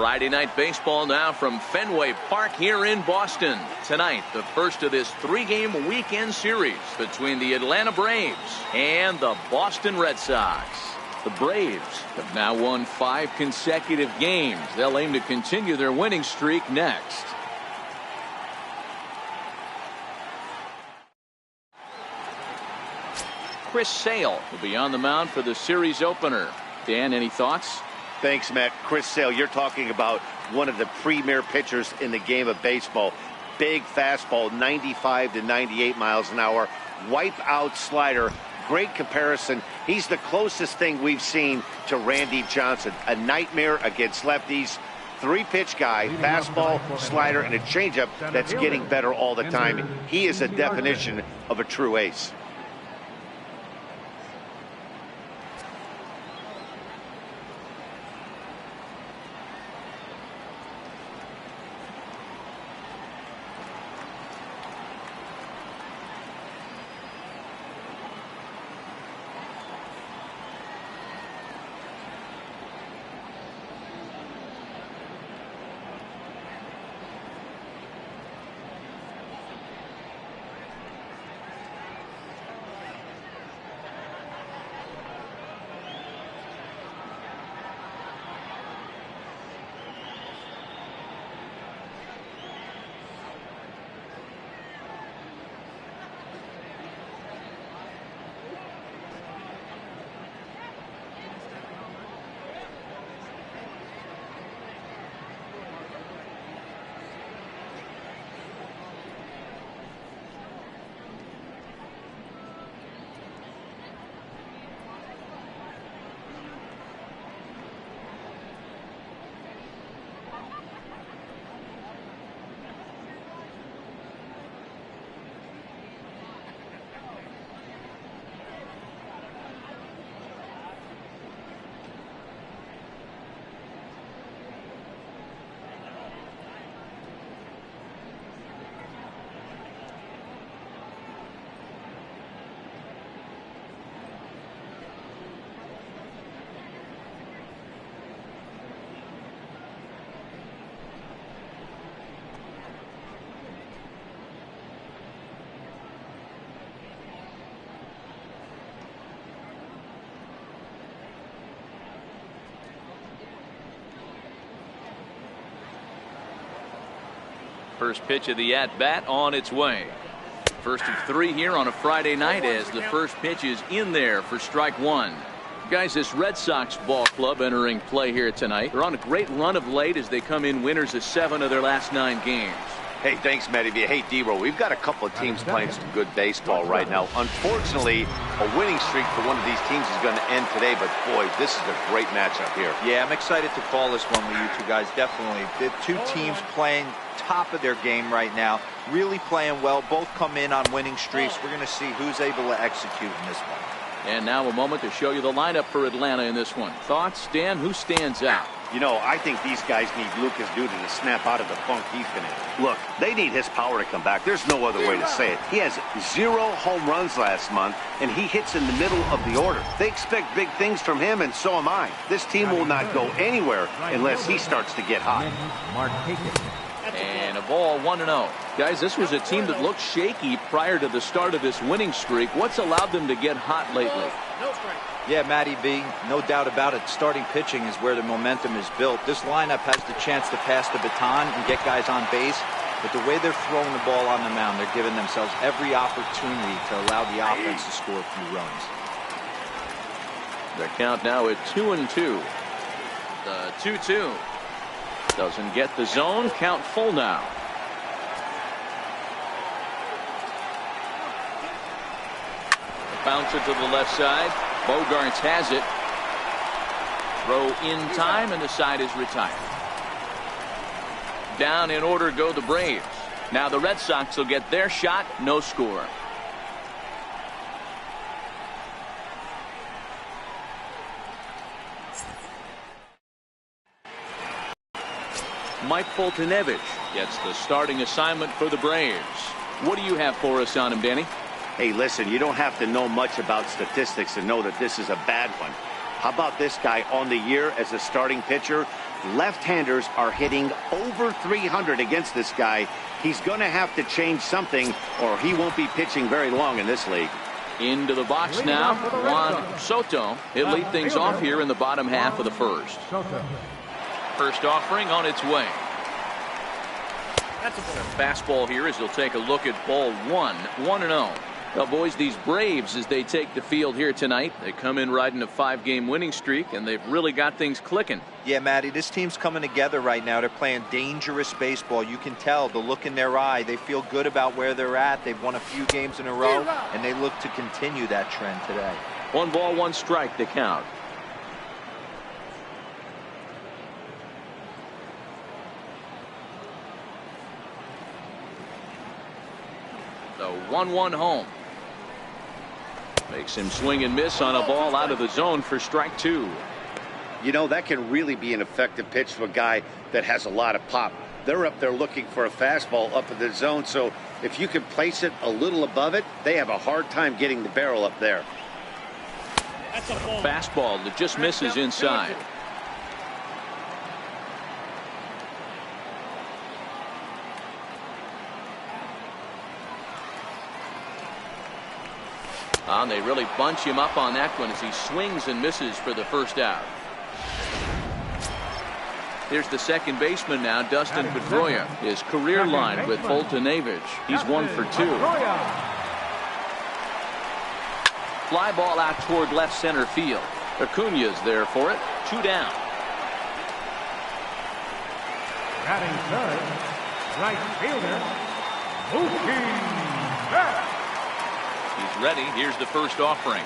Friday night baseball now from Fenway Park here in Boston. Tonight, the first of this 3-game weekend series between the Atlanta Braves and the Boston Red Sox. The Braves have now won 5 consecutive games. They'll aim to continue their winning streak next. Chris Sale will be on the mound for the series opener. Dan, any thoughts? Thanks, Matt. Chris Sale, you're talking about one of the premier pitchers in the game of baseball. Big fastball, 95 to 98 miles an hour. Wipe out slider. Great comparison. He's the closest thing we've seen to Randy Johnson. A nightmare against lefties. 3-pitch guy, fastball, slider, and a changeup that's getting better all the time. He is a definition of a true ace. First pitch of the at-bat on its way. First of 3 here on a Friday night as the first pitch is in there for strike 1. Guys, this Red Sox ball club entering play here tonight. They're on a great run of late as they come in winners of 7 of their last 9 games. Hey, thanks, Matty. Hey, D-Roll, we've got a couple of teams playing some good baseball right now. Unfortunately, a winning streak for one of these teams is going to end today, but boy, this is a great matchup here. Yeah, I'm excited to call this one with you two guys, definitely. The 2 teams playing top of their game right now, really playing well. Both come in on winning streaks. We're going to see who's able to execute in this one. And now a moment to show you the lineup for Atlanta in this one. Thoughts, Dan? Who stands out? You know, I think these guys need Lucas Duda to snap out of the funk he's been in. Look, they need his power to come back. There's no other way to say it. He has 0 home runs last month, and he hits in the middle of the order. They expect big things from him, and so am I. This team will not go anywhere unless he starts to get hot. And a ball 1-0. Guys, this was a team that looked shaky prior to the start of this winning streak. What's allowed them to get hot lately? Yeah, Matty B, no doubt about it. Starting pitching is where the momentum is built. This lineup has the chance to pass the baton and get guys on base. But the way they're throwing the ball on the mound, they're giving themselves every opportunity to allow the offense to score a few runs. The count now at 2-2. The 2-2. Doesn't get the zone. Count full now. Bounce it to the left side. Bogarts has it. Throw in time, and the side is retired. Down in order go the Braves. Now the Red Sox will get their shot. No score. Mike Foltynewicz gets the starting assignment for the Braves. What do you have for us on him, Danny? Hey, listen, you don't have to know much about statistics to know that this is a bad one. How about this guy on the year as a starting pitcher? Left-handers are hitting over 300 against this guy. He's going to have to change something, or he won't be pitching very long in this league. Into the box now, Juan Soto. He'll lead things off here in the bottom half of the first. First offering on its way. That's a fastball here as he'll take a look at ball 1, 1-0. Well, boys, these Braves, as they take the field here tonight, they come in riding a 5-game winning streak, and they've really got things clicking. Yeah, Matty, this team's coming together right now. They're playing dangerous baseball. You can tell the look in their eye. They feel good about where they're at. They've won a few games in a row, and they look to continue that trend today. 1 ball, 1 strike to count. The 1-1 home. Makes him swing and miss on a ball out of the zone for strike 2. You know, that can really be an effective pitch to a guy that has a lot of pop. They're up there looking for a fastball up in the zone, so if you can place it a little above it, they have a hard time getting the barrel up there. That's a fastball that just misses inside. And they really bunch him up on that one as he swings and misses for the first out. Here's the second baseman now, Dustin Pedroia. His career line with Foltynewicz. He's 1 for 2. Fly ball out toward left center field. Acuna's there for it. 2 down. Batting third, right fielder, Mookie Betts. He's ready. Here's the first offering.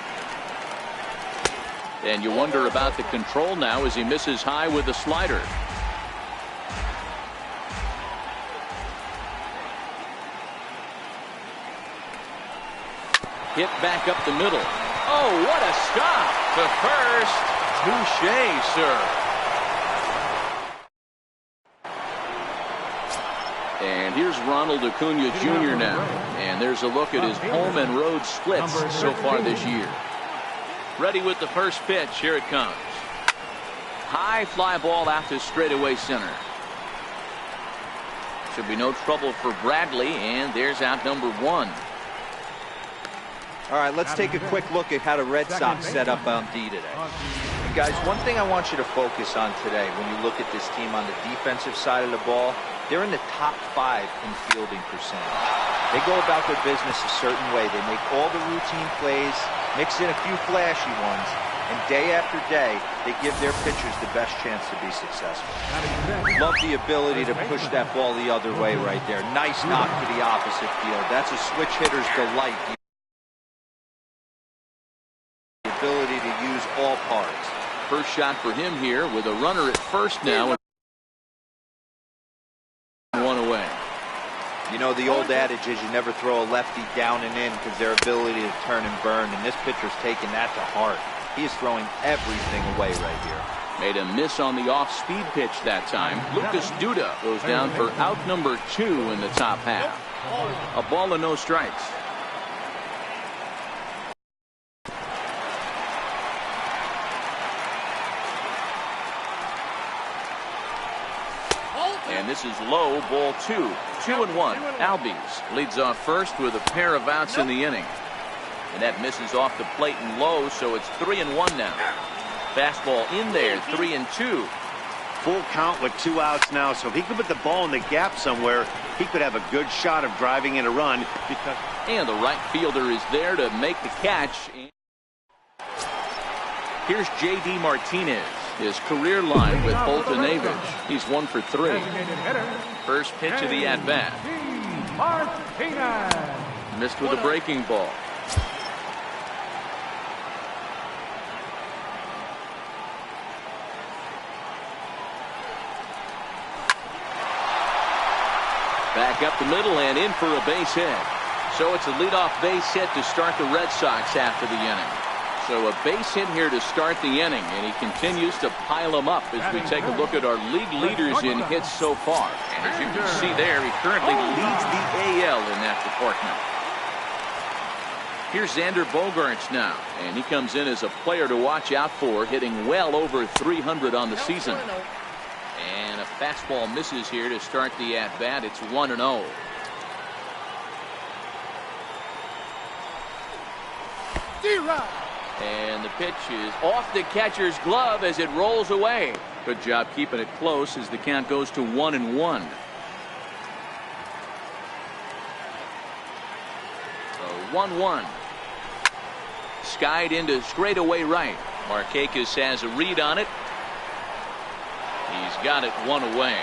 And you wonder about the control now as he misses high with the slider. Hit back up the middle. Oh, what a stop to first. Touche, sir. And here's Ronald Acuna Jr. now. And there's a look at his home and road splits so far this year. Ready with the first pitch. Here it comes. High fly ball out to straightaway center. Should be no trouble for Bradley. And there's out number 1. All right, let's take a quick look at how the Red Sox set up on D today. And guys, one thing I want you to focus on today when you look at this team on the defensive side of the ball, they're in the top 5 in fielding percentage. They go about their business a certain way. They make all the routine plays, mix in a few flashy ones, and day after day, they give their pitchers the best chance to be successful. Love the ability to push that ball the other way right there. Nice knock to the opposite field. That's a switch hitter's delight. The ability to use all parts. First shot for him here with a runner at first now. 1 away. You know, the old adage is you never throw a lefty down and in because their ability to turn and burn, and this pitcher's taking that to heart. He is throwing everything away right here. Made a miss on the off-speed pitch that time. Lucas Duda goes down for out number 2 in the top half. A ball and no strikes. And this is low, ball 2. 2-1. Albies leads off first with a pair of outs in the inning. And that misses off the plate and low, so it's 3-1 now. Fastball in there, 3-2. Full count with 2 outs now, so if he could put the ball in the gap somewhere, he could have a good shot of driving in a run. And the right fielder is there to make the catch. Here's J.D. Martinez. His career line with Foltynewicz. He's 1 for 3. First pitch of the at-bat. Missed with a breaking ball. Back up the middle and in for a base hit. So it's a leadoff base hit to start the Red Sox after the inning. So a base hit here to start the inning, and he continues to pile them up as we take a look at our league leaders in hits so far. And as you can see there, he currently leads the AL in that department. Here's Xander Bogaerts now, and he comes in as a player to watch out for, hitting well over 300 on the season. And a fastball misses here to start the at-bat. It's 1-0. And the pitch is off the catcher's glove as it rolls away. Good job keeping it close as the count goes to 1-1. So 1-1. Skied into straightaway right. Markakis has a read on it. He's got it one away.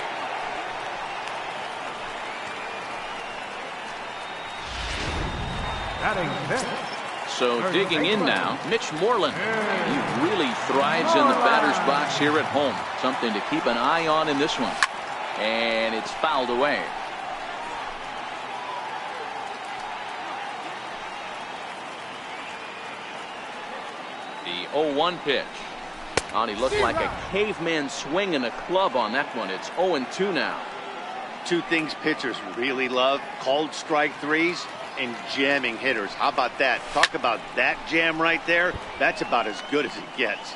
Batting fifth. So digging in now, Mitch Moreland. He really thrives in the batter's box here at home. Something to keep an eye on in this one. And it's fouled away. The 0-1 pitch. Oh, he looked like a caveman swinging a club on that one. It's 0-2 now. Two things pitchers really love: called strike threes and jamming hitters. How about that? Talk about that jam right there. That's about as good as it gets.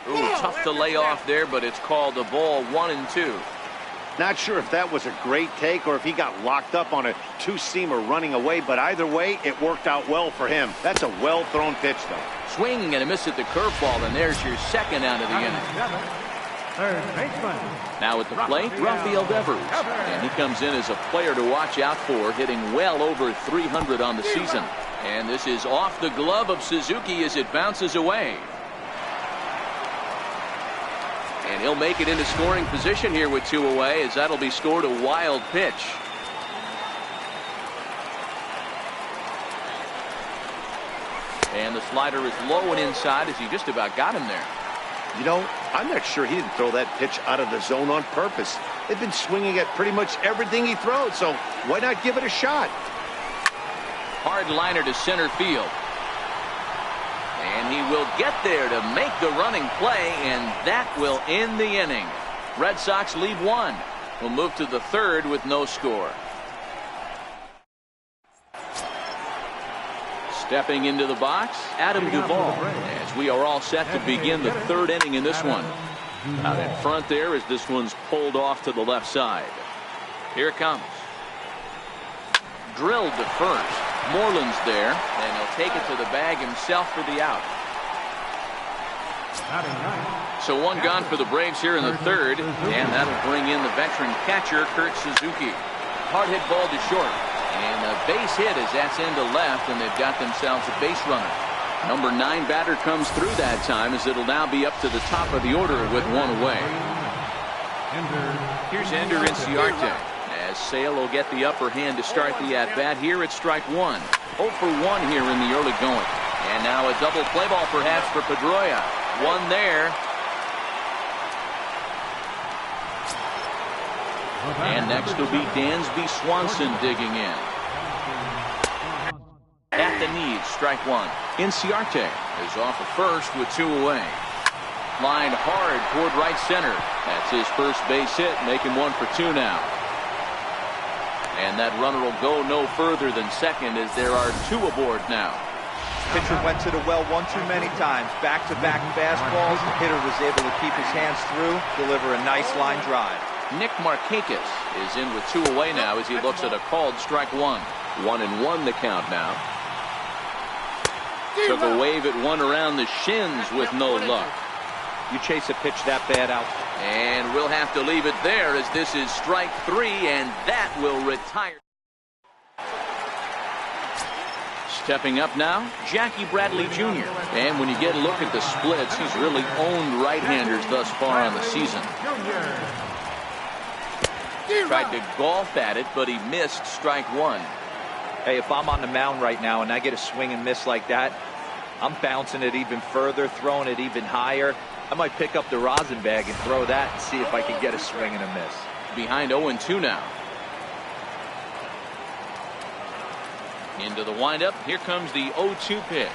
Ooh, tough to lay off there, but it's called a ball. 1-2. Not sure if that was a great take or if he got locked up on a two-seamer running away, but either way, it worked out well for him. That's a well-thrown pitch, though. Swinging and a miss at the curveball, and there's your second out of the inning. Third baseman. Now at the plate, Rafael Devers. And he comes in as a player to watch out for, hitting well over 300 on the season. And this is off the glove of Suzuki as it bounces away. And he'll make it into scoring position here with two away, as that'll be scored a wild pitch. And the slider is low and inside as he just about got him there. You know, I'm not sure he didn't throw that pitch out of the zone on purpose. They've been swinging at pretty much everything he throws, so why not give it a shot? Hard liner to center field. And he will get there to make the running play, and that will end the inning. Red Sox lead one. We'll move to the third with no score. Stepping into the box, Adam Duvall, as we are all set to begin the third inning in this one. Out in front there as this one's pulled off to the left side. Here it comes. Drilled to first. Moreland's there, and he'll take it to the bag himself for the out. So one gone for the Braves here in the third, and that'll bring in the veteran catcher, Kurt Suzuki. Hard hit ball to short, and a base hit as that's into left, and they've got themselves a base runner. Number 9 batter comes through that time, as it'll now be up to the top of the order with one away. Here's Ender Inciarte. As Sale will get the upper hand to start the at-bat here at strike one. 0 for 1 here in the early going. And now a double play ball perhaps for Pedroia. One there. And next will be Dansby Swanson digging in. At the knees, strike one. Inciarte is off at first with 2 away. Lined hard toward right center. That's his first base hit, making 1 for 2 now. And that runner will go no further than second as there are 2 aboard now. Pitcher went to the well one too many times. Back-to-back fastballs. The hitter was able to keep his hands through, deliver a nice line drive. Nick Markakis is in with 2 away now as he looks at a called strike one. 1-1 the count now. Took a wave at one around the shins with no luck. You chase a pitch that bad out. And we'll have to leave it there as this is strike 3, and that will retire. Stepping up now, Jackie Bradley Jr. And when you get a look at the splits, he's really owned right-handers thus far on the season. Tried to golf at it, but he missed strike 1. Hey, if I'm on the mound right now and I get a swing and miss like that, I'm bouncing it even further, throwing it even higher. I might pick up the rosin bag and throw that and see if I can get a swing and a miss. Behind 0-2 now. Into the windup. Here comes the 0-2 pitch.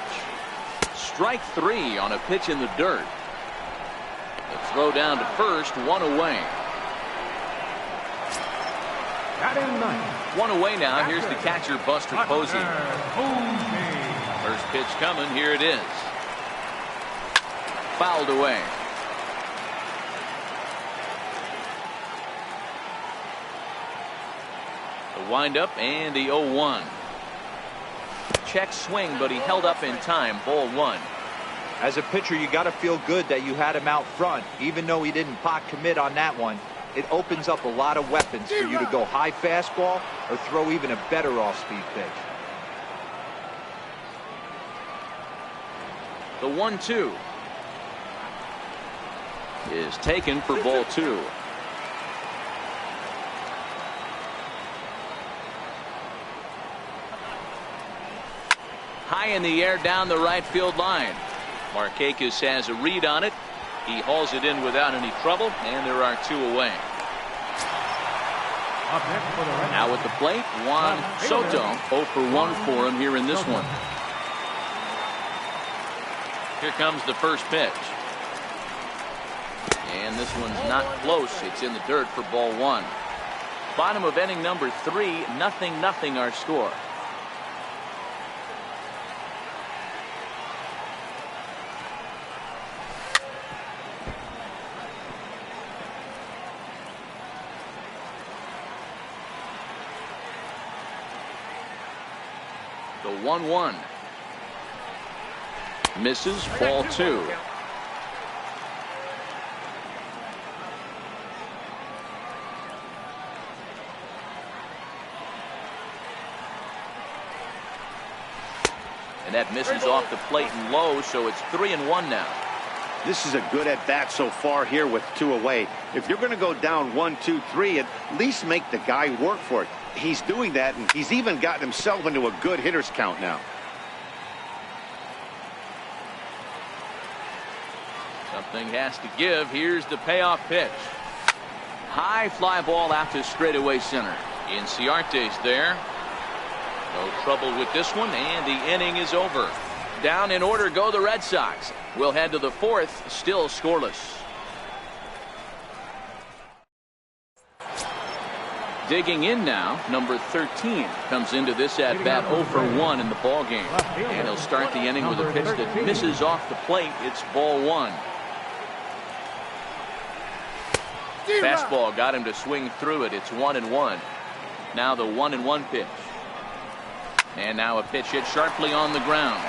Strike 3 on a pitch in the dirt. The throw down to first, 1 away. Batting ninth. One away now. Here's the catcher, Buster Posey. First pitch coming. Here it is. Fouled away. The windup and the 0-1. Check swing, but he held up in time. Ball one. As a pitcher, you got to feel good that you had him out front, even though he didn't pot commit on that one. It opens up a lot of weapons for you to go high fastball or throw even a better off-speed pitch. The 1-2 is taken for ball two. High in the air down the right field line. Markakis has a read on it. He hauls it in without any trouble, and there are two away. Now at the plate, Juan Soto. 0 for 1 for him here in this one. Here comes the first pitch. And this one's not close. It's in the dirt for ball one. Bottom of inning number 3, 0-0 our score. The 1-1 misses. Ball two. And that misses off the plate and low, so it's 3-1 now. This is a good at bat so far here with two away. If you're going to go down 1, 2, 3, at least make the guy work for it. He's doing that, and he's even gotten himself into a good hitter's count now. Something has to give. Here's the payoff pitch. High fly ball out to straightaway center. Inciarte's there. No trouble with this one, and the inning is over. Down in order go the Red Sox. We'll head to the 4th, still scoreless. Digging in now, number 13 comes into this at bat 0 for 1 in the ball game, and he'll start the inning with a pitch that misses off the plate. It's ball one. Fastball got him to swing through it. It's 1-1. Now the 1-1 pitch, and now a pitch hit sharply on the ground,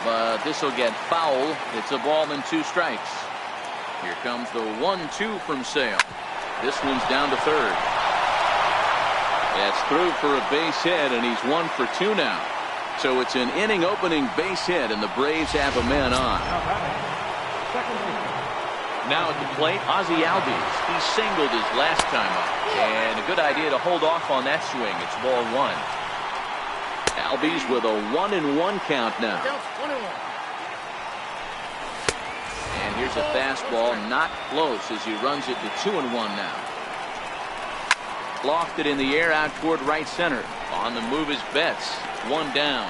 but this will get foul. It's a ball and 2 strikes. Here comes the 1-2 from Sale. This one's down to third. That's through for a base hit, and he's 1 for 2 now. So it's an inning opening base hit, and the Braves have a man on. Now at the plate, Ozzie Albies. He singled his last time up, and a good idea to hold off on that swing. It's ball one. Albies with a 1-1 count now. And here's a fastball, not close, as he runs it to 2-1 now. Lofted in the air out toward right center. On the move is Betts. 1 down.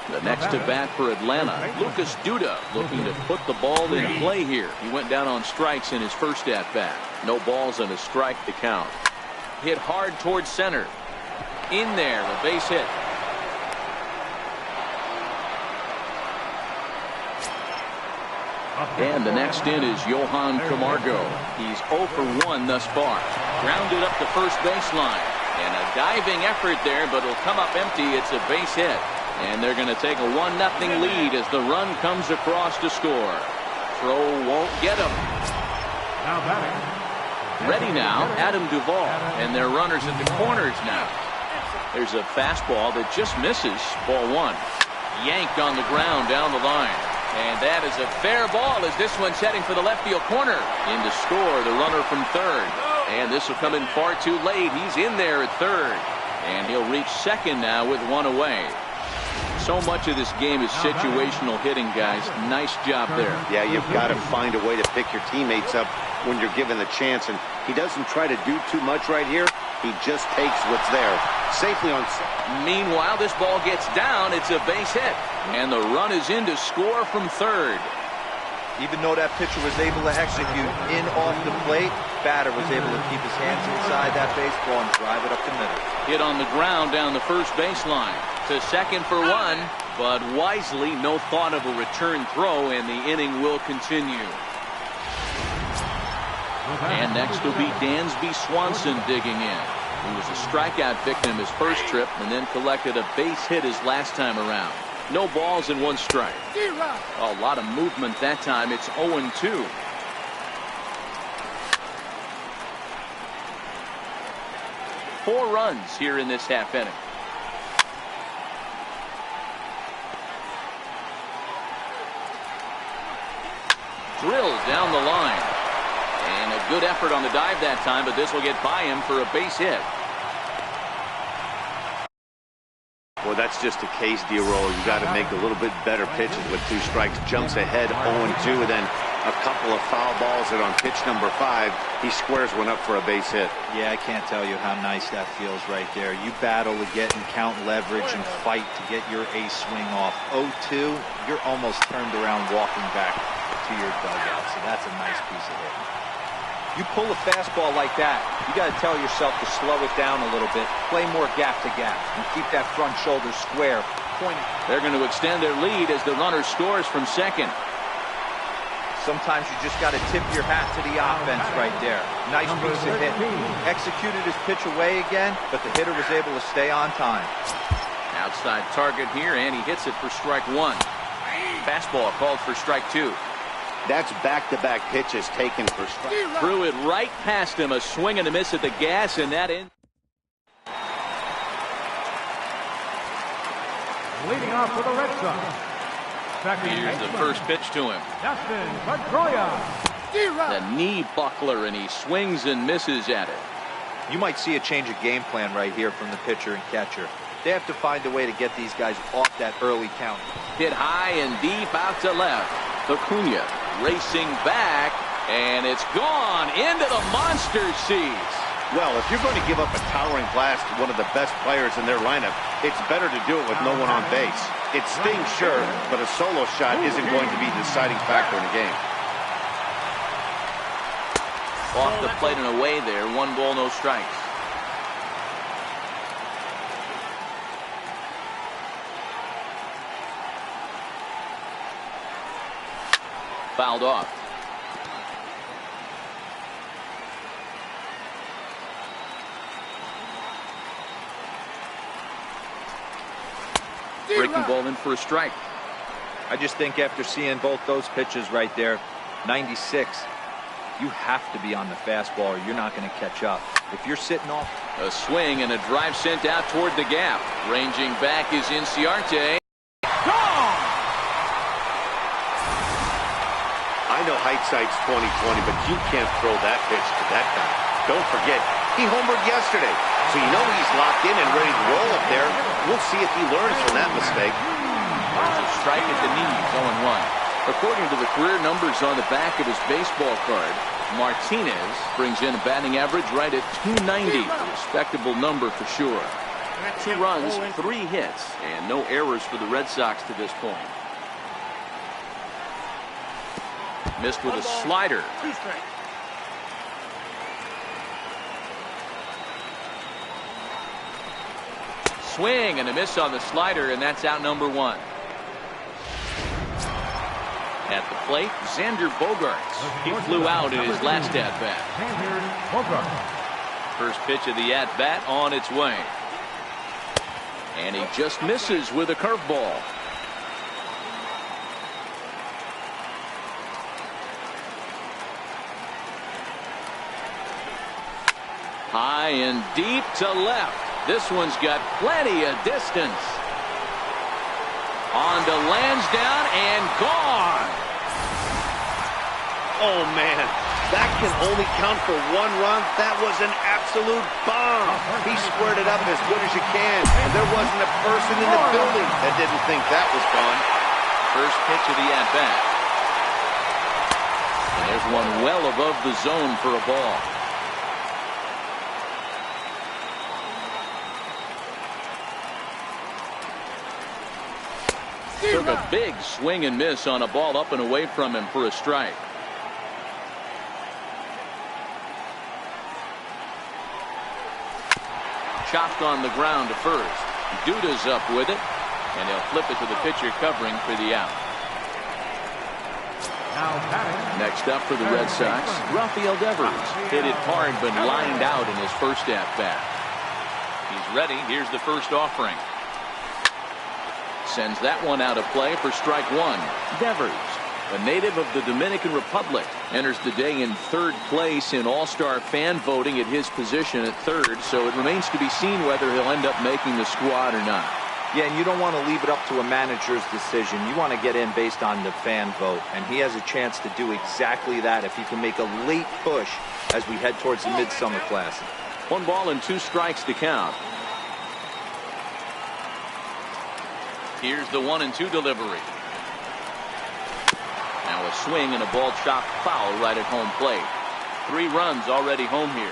The next to bat for Atlanta, Lucas Duda, looking to put the ball in play here. He went down on strikes in his first at bat. No balls and a strike to count. Hit hard towards center. In there, a base hit. And the next in is Johan Camargo. He's 0 for 1 thus far. Grounded up the first baseline. And a diving effort there, but it'll come up empty. It's a base hit. And they're going to take a 1-0 lead as the run comes across to score. Throw won't get him. Now batting. Ready now, Adam Duvall. And they're runners at the corners now. There's a fastball that just misses. Ball one. Yanked on the ground down the line. And that is a fair ball as this one's heading for the left field corner. In to score, the runner from third. And this will come in far too late. He's in there at third. And he'll reach second now with 1 away. So much of this game is situational hitting, guys. Nice job there. Yeah, you've got to find a way to pick your teammates up when you're given the chance. And he doesn't try to do too much right here. He just takes what's there. Safely on. Meanwhile, this ball gets down. It's a base hit. And the run is in to score from third. Even though that pitcher was able to execute in off the plate, batter was able to keep his hands inside that baseball and drive it up the middle. Hit on the ground down the first baseline. To second for one, but wisely, no thought of a return throw, and the inning will continue. And next will be Dansby Swanson digging in. He was a strikeout victim his first trip and then collected a base hit his last time around. No balls and one strike. A lot of movement that time. It's 0-2. Four runs here in this half inning. Drilled down the line. And a good effort on the dive that time, but this will get by him for a base hit. Well, that's just a case, D-roll. You got to make a little bit better pitches with two strikes. Jumps ahead 0-2, and then a couple of foul balls, and on pitch number 5, he squares one up for a base hit. Yeah, I can't tell you how nice that feels right there. You battle to get and count leverage and fight to get your ace swing off. 0-2, you're almost turned around walking back to your dugout, so that's a nice piece of hitting. You pull a fastball like that, you got to tell yourself to slow it down a little bit, play more gap to gap, and keep that front shoulder square, pointing. They're going to extend their lead as the runner scores from second. Sometimes you just got to tip your hat to the offense right there. Nice piece of hit. Executed his pitch away again, but the hitter was able to stay on time. Outside target here, and he hits it for strike one. Fastball called for strike two. That's back-to-back pitches taken for strike. Threw it right past him. A swing and a miss at the gas, and that in. Leading off for the Red Sox. Here's the first pitch to him. Justin Pedroia. The knee buckler, and he swings and misses at it. You might see a change of game plan right here from the pitcher and catcher. They have to find a way to get these guys off that early count. Hit high and deep out to left. Acuna racing back, and it's gone into the monster seats. Well, if you're going to give up a towering blast to one of the best players in their lineup, it's better to do it with no one on base. It stings, sure, but a solo shot isn't going to be the deciding factor in the game. Off the plate and away there. 1 ball, no strikes. Fouled off. Breaking ball in for a strike. I just think after seeing both those pitches right there, 96, you have to be on the fastball or you're not going to catch up. If you're sitting off. A swing and a drive sent out toward the gap. Ranging back is Inciarte. Gone! I know hindsight's 20/20, but you can't throw that pitch to that guy. Don't forget, he homered yesterday, so you know he's locked in and ready to roll up there. We'll see if he learns from that mistake. There's a strike at the knees, 0-1. According to the career numbers on the back of his baseball card, Martinez brings in a batting average right at .290, a respectable number for sure. 2 runs, 3 hits, and no errors for the Red Sox to this point. Missed with a slider. Swing and a miss on the slider, and that's out number 1. At the plate, Xander Bogaerts. He flew out in his last at-bat. First pitch of the at-bat on its way. And he just misses with a curveball. High and deep to left. This one's got plenty of distance. On to Lansdowne and gone. Oh, man. That can only count for 1 run. That was an absolute bomb. He squared it up as good as you can, and there wasn't a person in the building that didn't think that was gone. First pitch of the at-bat. And there's one well above the zone for a ball. took a big swing and miss on a ball up and away from him for a strike. Chopped on the ground to first. Duda's up with it, and he'll flip it to the pitcher covering for the out. Next up for the Red Sox, Rafael Devers. Hit it hard but lined out in his first at-bat. He's ready. Here's the first offering. Sends that one out of play for strike one. Devers, a native of the Dominican Republic, enters the day in third place in All-Star fan voting at his position at third, so it remains to be seen whether he'll end up making the squad or not. Yeah, and you don't want to leave it up to a manager's decision. You want to get in based on the fan vote, and he has a chance to do exactly that if he can make a late push as we head towards the Midsummer Classic. 1 ball and 2 strikes to count. Here's the 1-2 delivery. Now a swing and a ball chopped foul right at home plate. 3 runs already home here.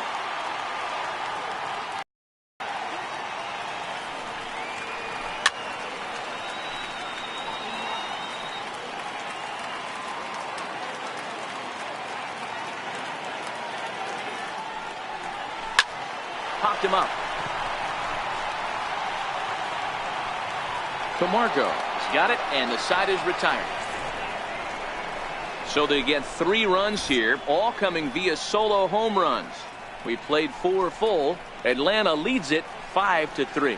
Popped him up. Camargo's got it, and the side is retired. So they get 3 runs here, all coming via solo home runs. We played 4 full. Atlanta leads it 5-3.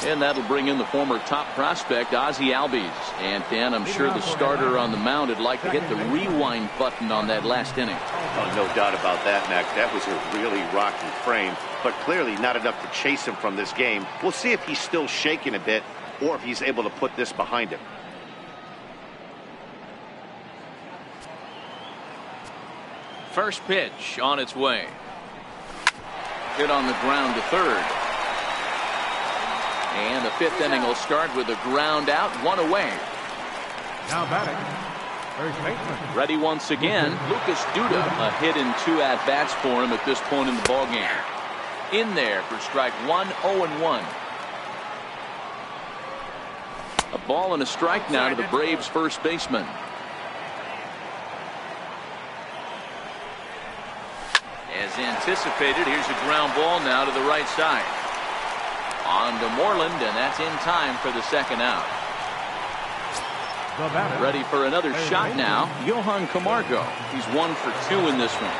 And that'll bring in the former top prospect, Ozzie Albies. And Dan, I'm sure the starter on the mound would like to hit the rewind button on that last inning. Oh, no doubt about that, Mac. That was a really rocky frame, but clearly not enough to chase him from this game. We'll see if he's still shaking a bit or if he's able to put this behind him. First pitch on its way. Hit on the ground to third. And the 5th inning will start with a ground out, 1 away. Now batting, first baseman. Ready once again, Lucas Duda. A hit in 2 at-bats for him at this point in the ballgame. In there for strike 1, 0-1. A ball and a strike now to the Braves' first baseman. As anticipated, here's a ground ball now to the right side. On to Moreland, and that's in time for the second out. Ready for another shot now, Johan Camargo. He's 1 for 2 in this one.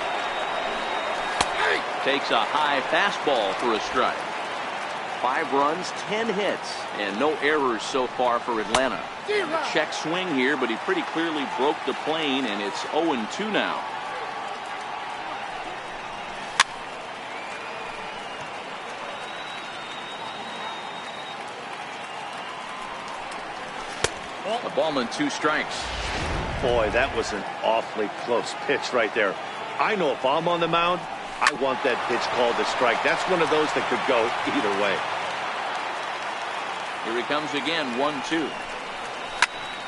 Takes a high fastball for a strike. 5 runs, 10 hits, and no errors so far for Atlanta. Check swing here, but he pretty clearly broke the plane, and it's 0-2 now. A ball and 2 strikes. Boy, that was an awfully close pitch right there. I know if I'm on the mound, I want that pitch called a strike. That's one of those that could go either way. Here he comes again, 1-2.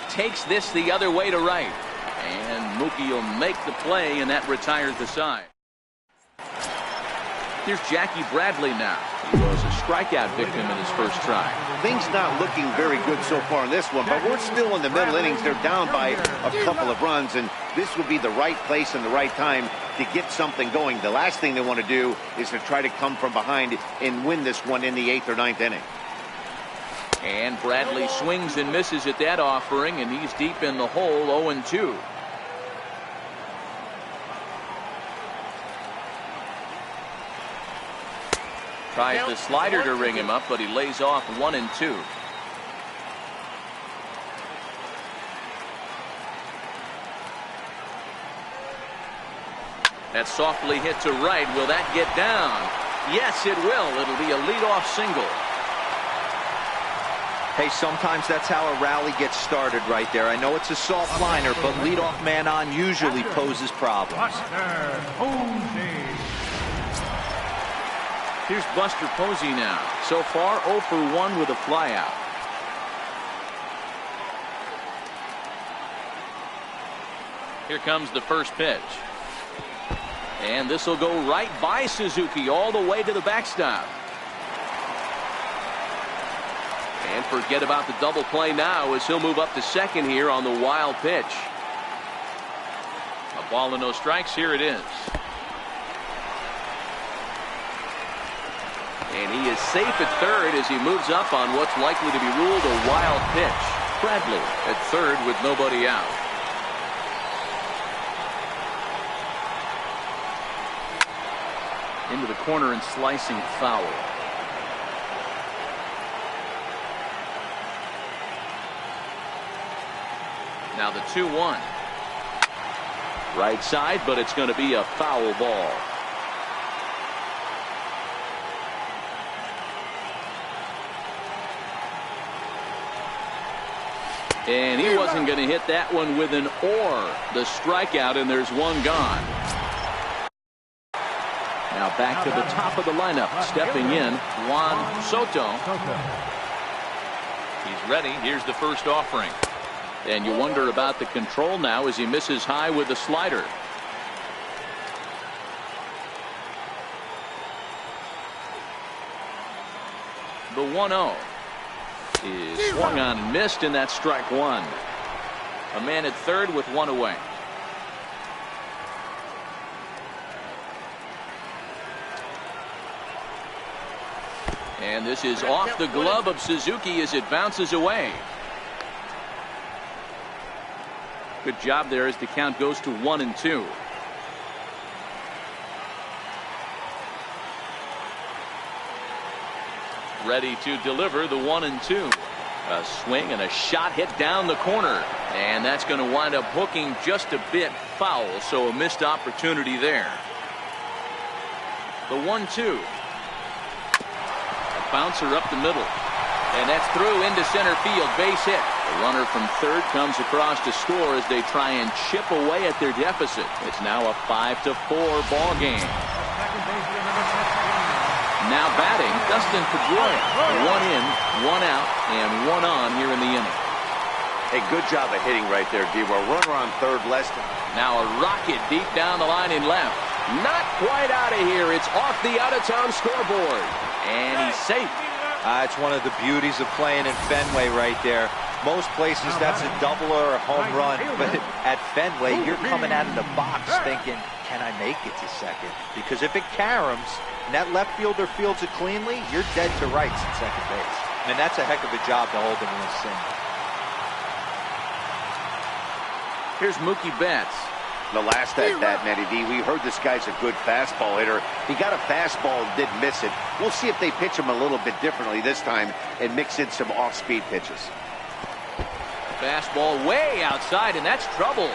Takes this the other way to right. And Mookie will make the play, and that retires the side. Here's Jackie Bradley now. He was a strikeout victim in his first try. Things not looking very good so far in this one, but we're still in the middle innings. They're down by a couple of runs, and this would be the right place and the right time to get something going. The last thing they want to do is to try to come from behind and win this one in the 8th or 9th inning. And Bradley swings and misses at that offering, and he's deep in the hole, 0-2. Tries the slider to ring him up, but he lays off 1-2. That softly hit to right. Will that get down? Yes, it will. It'll be a leadoff single. Hey, sometimes that's how a rally gets started right there. I know it's a soft liner, but leadoff man on usually poses problems. Here's Buster Posey now. So far, 0 for 1 with a flyout. Here comes the first pitch. And this will go right by Suzuki all the way to the backstop. And forget about the double play now as he'll move up to second here on the wild pitch. A ball and no strikes. Here it is. And he is safe at third as he moves up on what's likely to be ruled a wild pitch. Bradley at third with nobody out. Into the corner and slicing foul. Now the 2-1. Right side, but it's going to be a foul ball. And he wasn't going to hit that one with an or. The strikeout, and there's one gone. Now back to the top of the lineup. Stepping in, Juan Soto. He's ready. Here's the first offering. And you wonder about the control now as he misses high with the slider. The 1-0 is swung on and missed, and that's strike one. A man at third with one away. And this is off the glove of Suzuki as it bounces away. Good job there as the count goes to 1-2. Ready to deliver the 1-2. A swing and a shot hit down the corner. And that's going to wind up hooking just a bit foul, so a missed opportunity there. The 1-2. A bouncer up the middle. And that's through into center field. Base hit. The runner from third comes across to score as they try and chip away at their deficit. It's now a 5-4 ball game. Now batting, Dustin Pedroia. One in, one out, and one on here in the inning. A good job of hitting right there, D-Row. Runner on third, less than. Now a rocket deep down the line in left. Not quite out of here. It's off the out-of-town scoreboard. And he's safe. It's one of the beauties of playing in Fenway right there. Most places that's a double or a home run, but at Fenway you're coming out of the box thinking, can I make it to second? Because if it caroms and that left fielder fields it cleanly, you're dead to rights at second base. And that's a heck of a job to hold him in this thing. Here's Mookie Betts. The last at that, Matty D, we heard this guy's a good fastball hitter. He got a fastball and did miss it. We'll see if they pitch him a little bit differently this time and mix in some off-speed pitches. Fastball way outside, and that's trouble.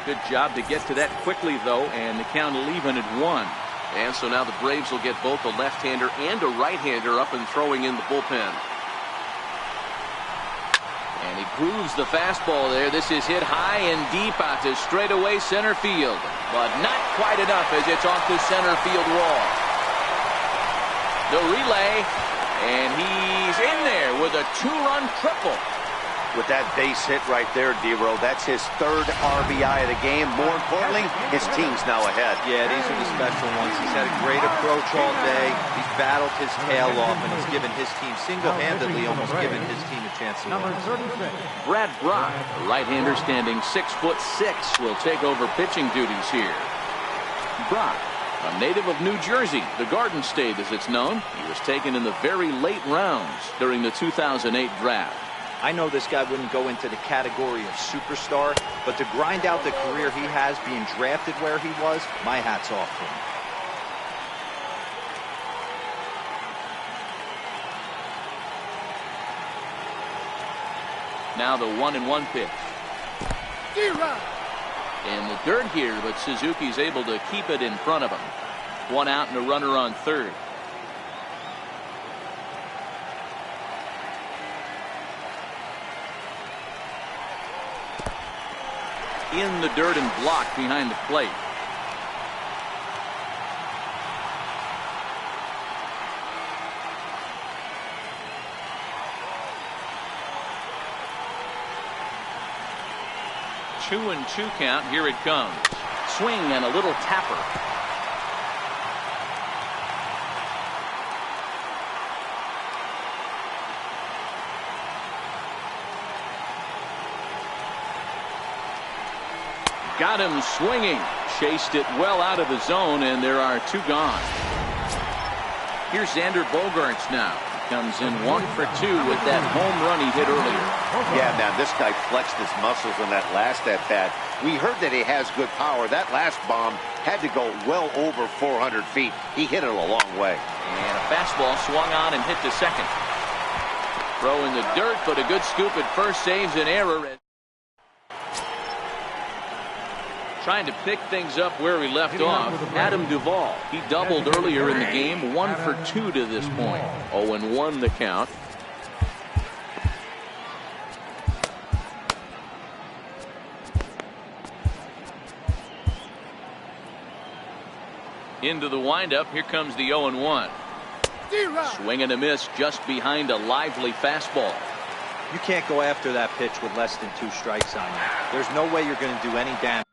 Good job to get to that quickly, though, and the count even at 1. And so now the Braves will get both a left-hander and a right-hander up and throwing in the bullpen. And he grooves the fastball there. This is hit high and deep out to straightaway center field. But not quite enough as it's off the center field wall. The relay, and he's in there with a 2-run triple. With that base hit right there, D-Row, that's his third RBI of the game. More importantly, his team's now ahead. Yeah, these are the special ones. He's had a great approach all day. He's battled his tail off, and he's given his team single-handedly, almost given his team a chance to win. Brad Brock, a right-hander standing 6'6", will take over pitching duties here. Brock, a native of New Jersey, the Garden State as it's known. He was taken in the very late rounds during the 2008 draft. I know this guy wouldn't go into the category of superstar, but to grind out the career he has being drafted where he was, my hat's off to him. Now the 1-1 pitch. In the dirt here, but Suzuki's able to keep it in front of him. One out and a runner on third. In the dirt and blocked behind the plate. Two and two count. Here it comes. Swing and a little tapper. Got him swinging. Chased it well out of the zone, and there are 2 gone. Here's Xander Bogaerts now. Comes in 1 for 2 with that home run he hit earlier. Yeah, man, this guy flexed his muscles on that last at-bat. We heard that he has good power. That last bomb had to go well over 400 feet. He hit it a long way. And a fastball swung on and hit to second. Throw in the dirt, but a good scoop at first saves an error. Trying to pick things up where he left off, Adam Duvall. He doubled earlier in the game, 1 for 2 to this point. 0-1 the count. Into the windup, here comes the 0-1. Swing and a miss just behind a lively fastball. You can't go after that pitch with less than 2 strikes on you. There's no way you're going to do any damage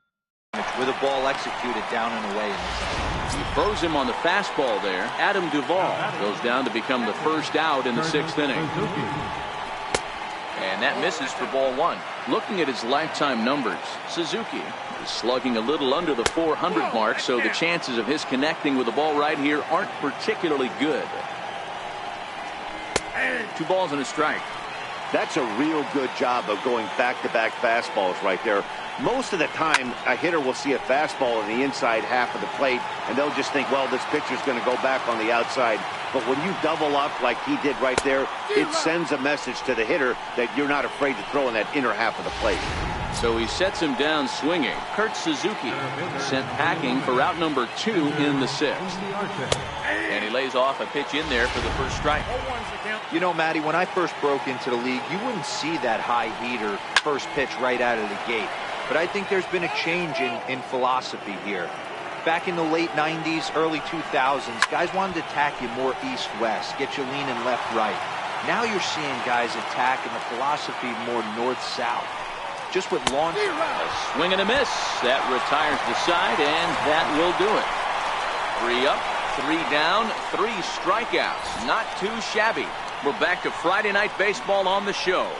with a ball executed down and away in the zone. He froze him on the fastball there. Adam Duvall goes down to become the first out in the 6th inning. And that misses for ball 1. Looking at his lifetime numbers, Suzuki is slugging a little under the 400 mark, so the chances of his connecting with the ball right here aren't particularly good. 2 balls and a strike. That's a real good job of going back-to-back fastballs right there. Most of the time, a hitter will see a fastball in the inside half of the plate, and they'll just think, well, this pitcher's going to go back on the outside. But when you double up like he did right there, it sends a message to the hitter that you're not afraid to throw in that inner half of the plate. So he sets him down swinging. Kurt Suzuki sent packing for out number 2 in the 6th. And he lays off a pitch in there for the first strike. You know, Matty, when I first broke into the league, you wouldn't see that high heater first pitch right out of the gate. But I think there's been a change in philosophy here. Back in the late 90s, early 2000s, guys wanted to attack you more east-west, get you leaning left-right. Now you're seeing guys attack in the philosophy more north-south. Just with launch. A swing and a miss. That retires the side, and that will do it. 3 up, 3 down, 3 strikeouts. Not too shabby. We're back to Friday Night Baseball on the show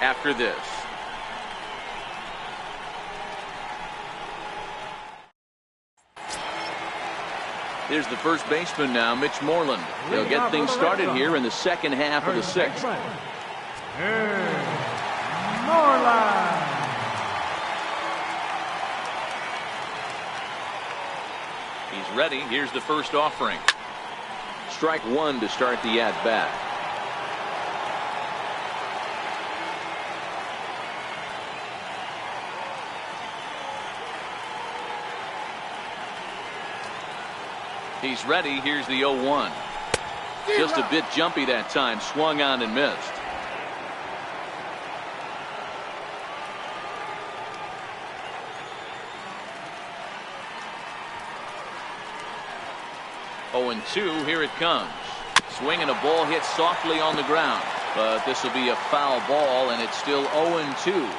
after this. Here's the first baseman now, Mitch Moreland. They'll get things started here in the second half of the 6th. Moreland. He's ready. Here's the first offering. Strike 1 to start the at-bat. He's ready. Here's the 0-1. Just a bit jumpy that time. Swung on and missed. And 2, here it comes. Swing and a ball hit softly on the ground. But this will be a foul ball, and it's still 0-2.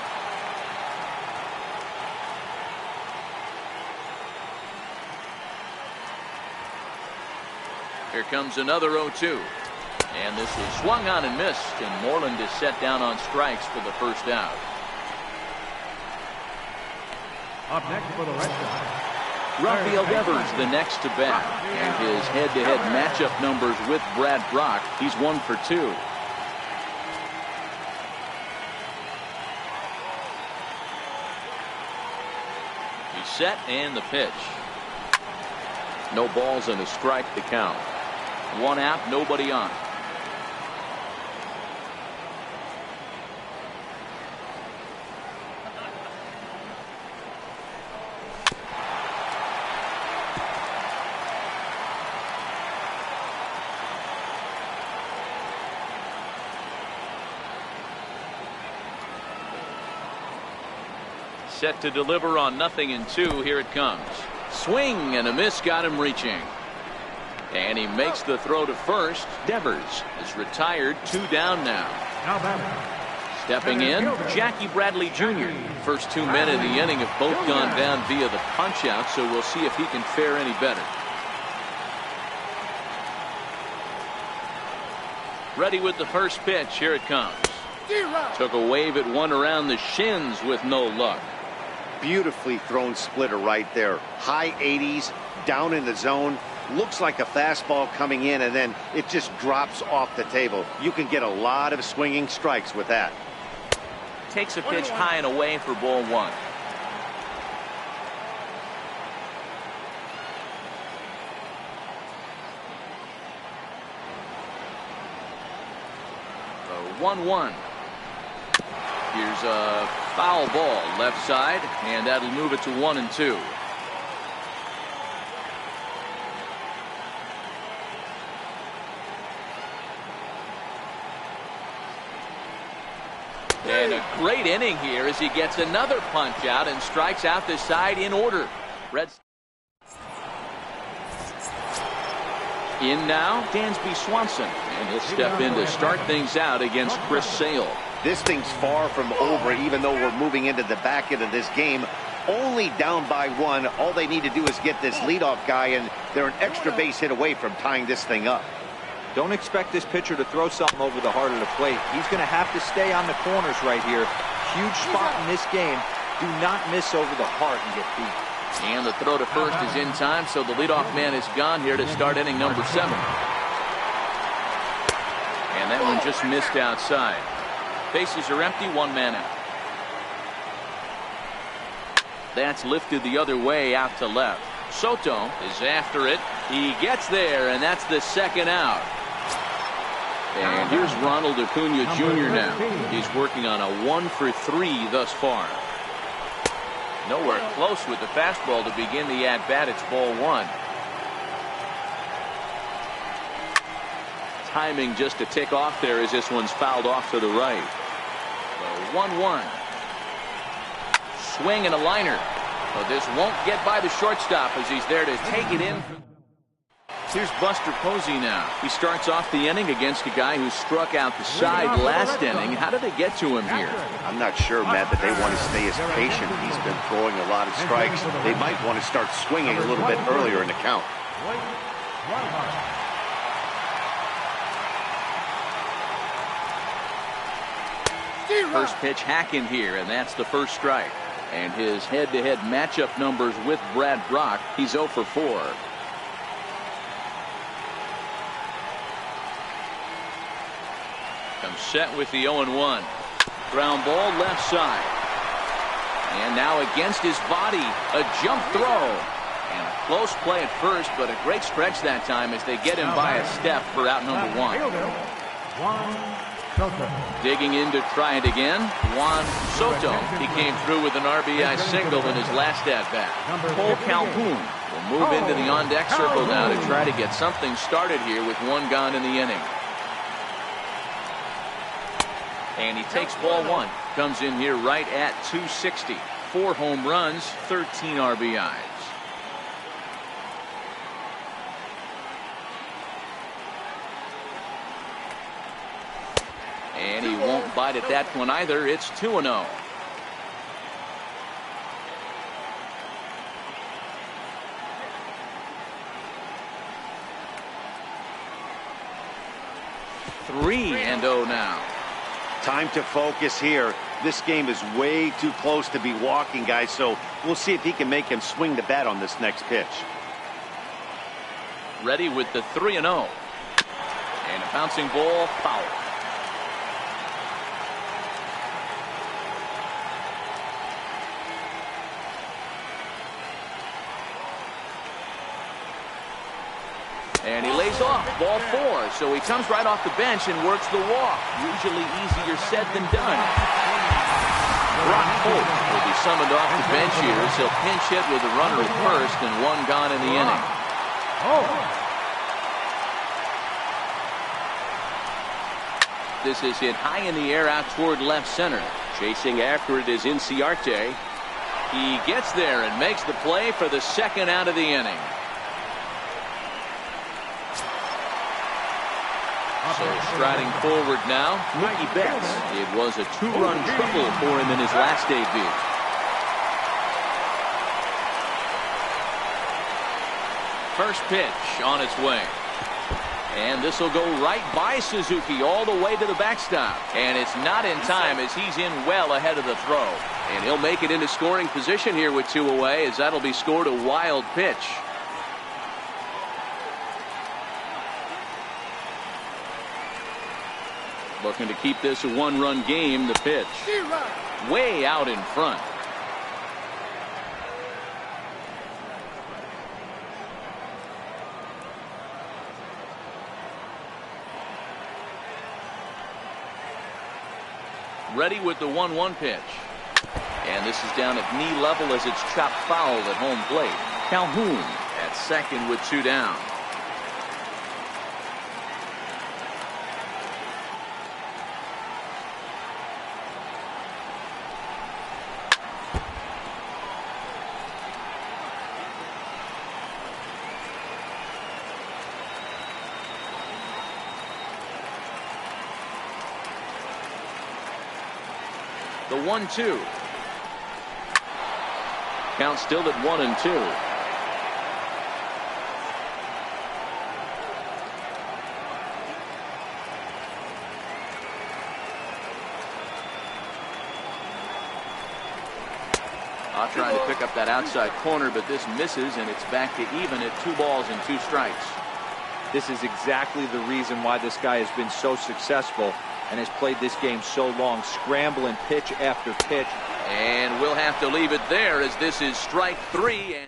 Here comes another 0-2. And this is swung on and missed, and Moreland is set down on strikes for the first out. Up next for the Red Sox, Rafael Devers the next to bat, and his head-to-head matchup numbers with Brad Brock, he's 1 for 2. He's set, and the pitch. No balls and a strike to count. 1 out, nobody on. Set to deliver on 0-2. Here it comes. Swing and a miss, got him reaching. And he makes the throw to first. Devers is retired. 2 down now. Stepping in, Jackie Bradley Jr. First 2 men of the inning have both gone down via the punch out, so we'll see if he can fare any better. Ready with the first pitch. Here it comes. Took a wave at one around the shins with no luck. Beautifully thrown splitter right there. High 80s, down in the zone. Looks like a fastball coming in, and then it just drops off the table. You can get a lot of swinging strikes with that. Takes a pitch high and away for ball one. The 1-1. Here's a foul ball left side, and that'll move it to 1-2. And a great inning here as he gets another punch out and strikes out the side in order. Reds in now, Dansby Swanson, and he'll step in to start things out against Chris Sale. This thing's far from over, even though we're moving into the back end of this game. Only down by one. All they need to do is get this leadoff guy, and they're an extra base hit away from tying this thing up. Don't expect this pitcher to throw something over the heart of the plate. He's going to have to stay on the corners right here. Huge spot in this game. Do not miss over the heart and get beat. And the throw to first is in time, so the leadoff man is gone here to start inning number 7. And that one just missed outside. Bases are empty, one man out. That's lifted the other way out to left. Soto is after it. He gets there, and that's the second out. And here's Ronald Acuna Jr. now. He's working on a 1 for 3 thus far. Nowhere close with the fastball to begin the at-bat. It's ball 1. Timing just to tick off there as this one's fouled off to the right. The 1-1. Swing and a liner. But this won't get by the shortstop as he's there to take it in. Here's Buster Posey now. He starts off the inning against a guy who struck out the side last inning. How did they get to him here? I'm not sure, Matt, that they want to stay as patient. He's been throwing a lot of strikes. They might want to start swinging a little bit earlier in the count. First pitch hacking here, and that's the first strike. And his head-to-head matchup numbers with Brad Brock, he's 0 for 4. Comes set with the 0-1. Ground ball left side. And now against his body, a jump throw. And a close play at first, but a great stretch that time as they get him by a step for out number 1. Digging in to try it again, Juan Soto. He came through with an RBI single in his last at-bat. Cole Calhoun will move into the on-deck circle now to try to get something started here with one gone in the inning. And he takes ball 1. Comes in here right at 260. 4 home runs, 13 RBIs. And he won't bite at that one either. It's 2-0. Three and 0 now. Time to focus here. This game is way too close to be walking, guys, so we'll see if he can make him swing the bat on this next pitch. Ready with the 3-0. And a bouncing ball, foul. And he lays off, ball 4. So he comes right off the bench and works the walk. Usually easier said than done. Brock Holt will be summoned off the bench here as he'll pinch hit with a runner at first and one gone in the inning. This is hit high in the air out toward left center. Chasing after it is Inciarte. He gets there and makes the play for the second out of the inning. So striding forward now, Mookie Betts. It was a 2-run triple for him in his last debut. First pitch on its way. And this will go right by Suzuki all the way to the backstop. And it's not in time as he's in well ahead of the throw. And he'll make it into scoring position here with 2 away, as that'll be scored a wild pitch. Looking to keep this a 1-run game. The pitch way out in front. Ready with the 1-1 pitch. And this is down at knee level as it's chopped foul at home plate. Calhoun at second with 2 down. The 1-2. Count still at 1-2. Trying to pick up that outside corner, but this misses, and it's back to even at 2 balls and 2 strikes. This is exactly the reason why this guy has been so successful and has played this game so long, scrambling pitch after pitch. And we'll have to leave it there, as this is strike 3. And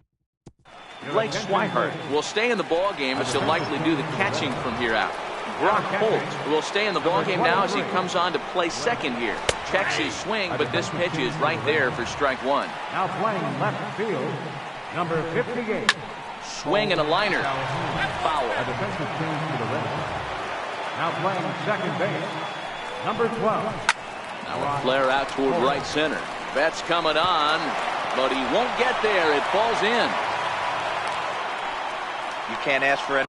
Blake Swihart will stay in the ball game, as he'll likely do the catching from here out. Brock Holt will stay in the ball game now as he comes on to play second here. Checks his swing, but this pitch is right there for strike 1. Now playing left field, number 58. Swing and a liner. Foul. A defensive change to the left. Now playing second base, number 12. Now a flare out toward right center. Betts coming on, but he won't get there. It falls in. You can't ask for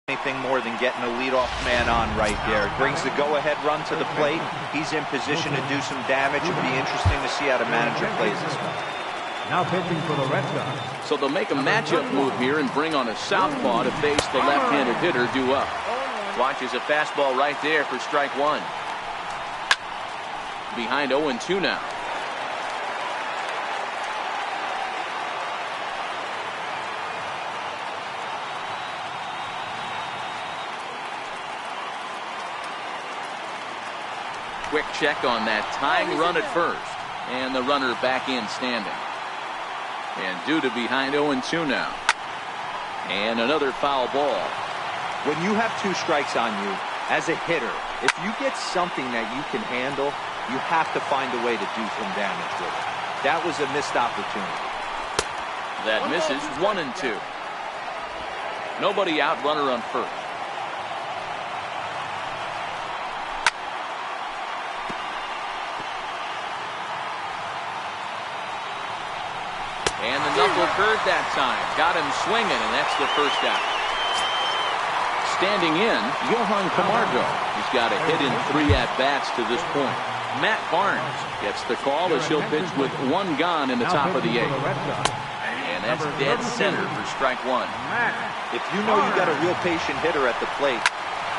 anything more than getting a leadoff man on right there. It brings the go-ahead run to the plate. He's in position to do some damage. It'll be interesting to see how the manager plays this one. Now pitching for the Red Sox. So they'll make a matchup move here and bring on a southpaw to face the left-handed hitter due up. Watches a fastball right there for strike 1. Behind 0-2 now. Quick check on that tying run at first. And the runner back in standing. And due to behind 0-2 now. And another foul ball. When you have 2 strikes on you, as a hitter, if you get something that you can handle, you have to find a way to do some damage with it. That was a missed opportunity. That misses. 1-2. Nobody out, runner on first. And the knuckle curve that time. Got him swinging, and that's the first out. Standing in, Johan Camargo. He's got a hit in 3 at-bats to this point. Matt Barnes gets the call as he'll pitch with 1 gone in the top of the 8th. And that's dead center for strike 1. If you know you got a real patient hitter at the plate,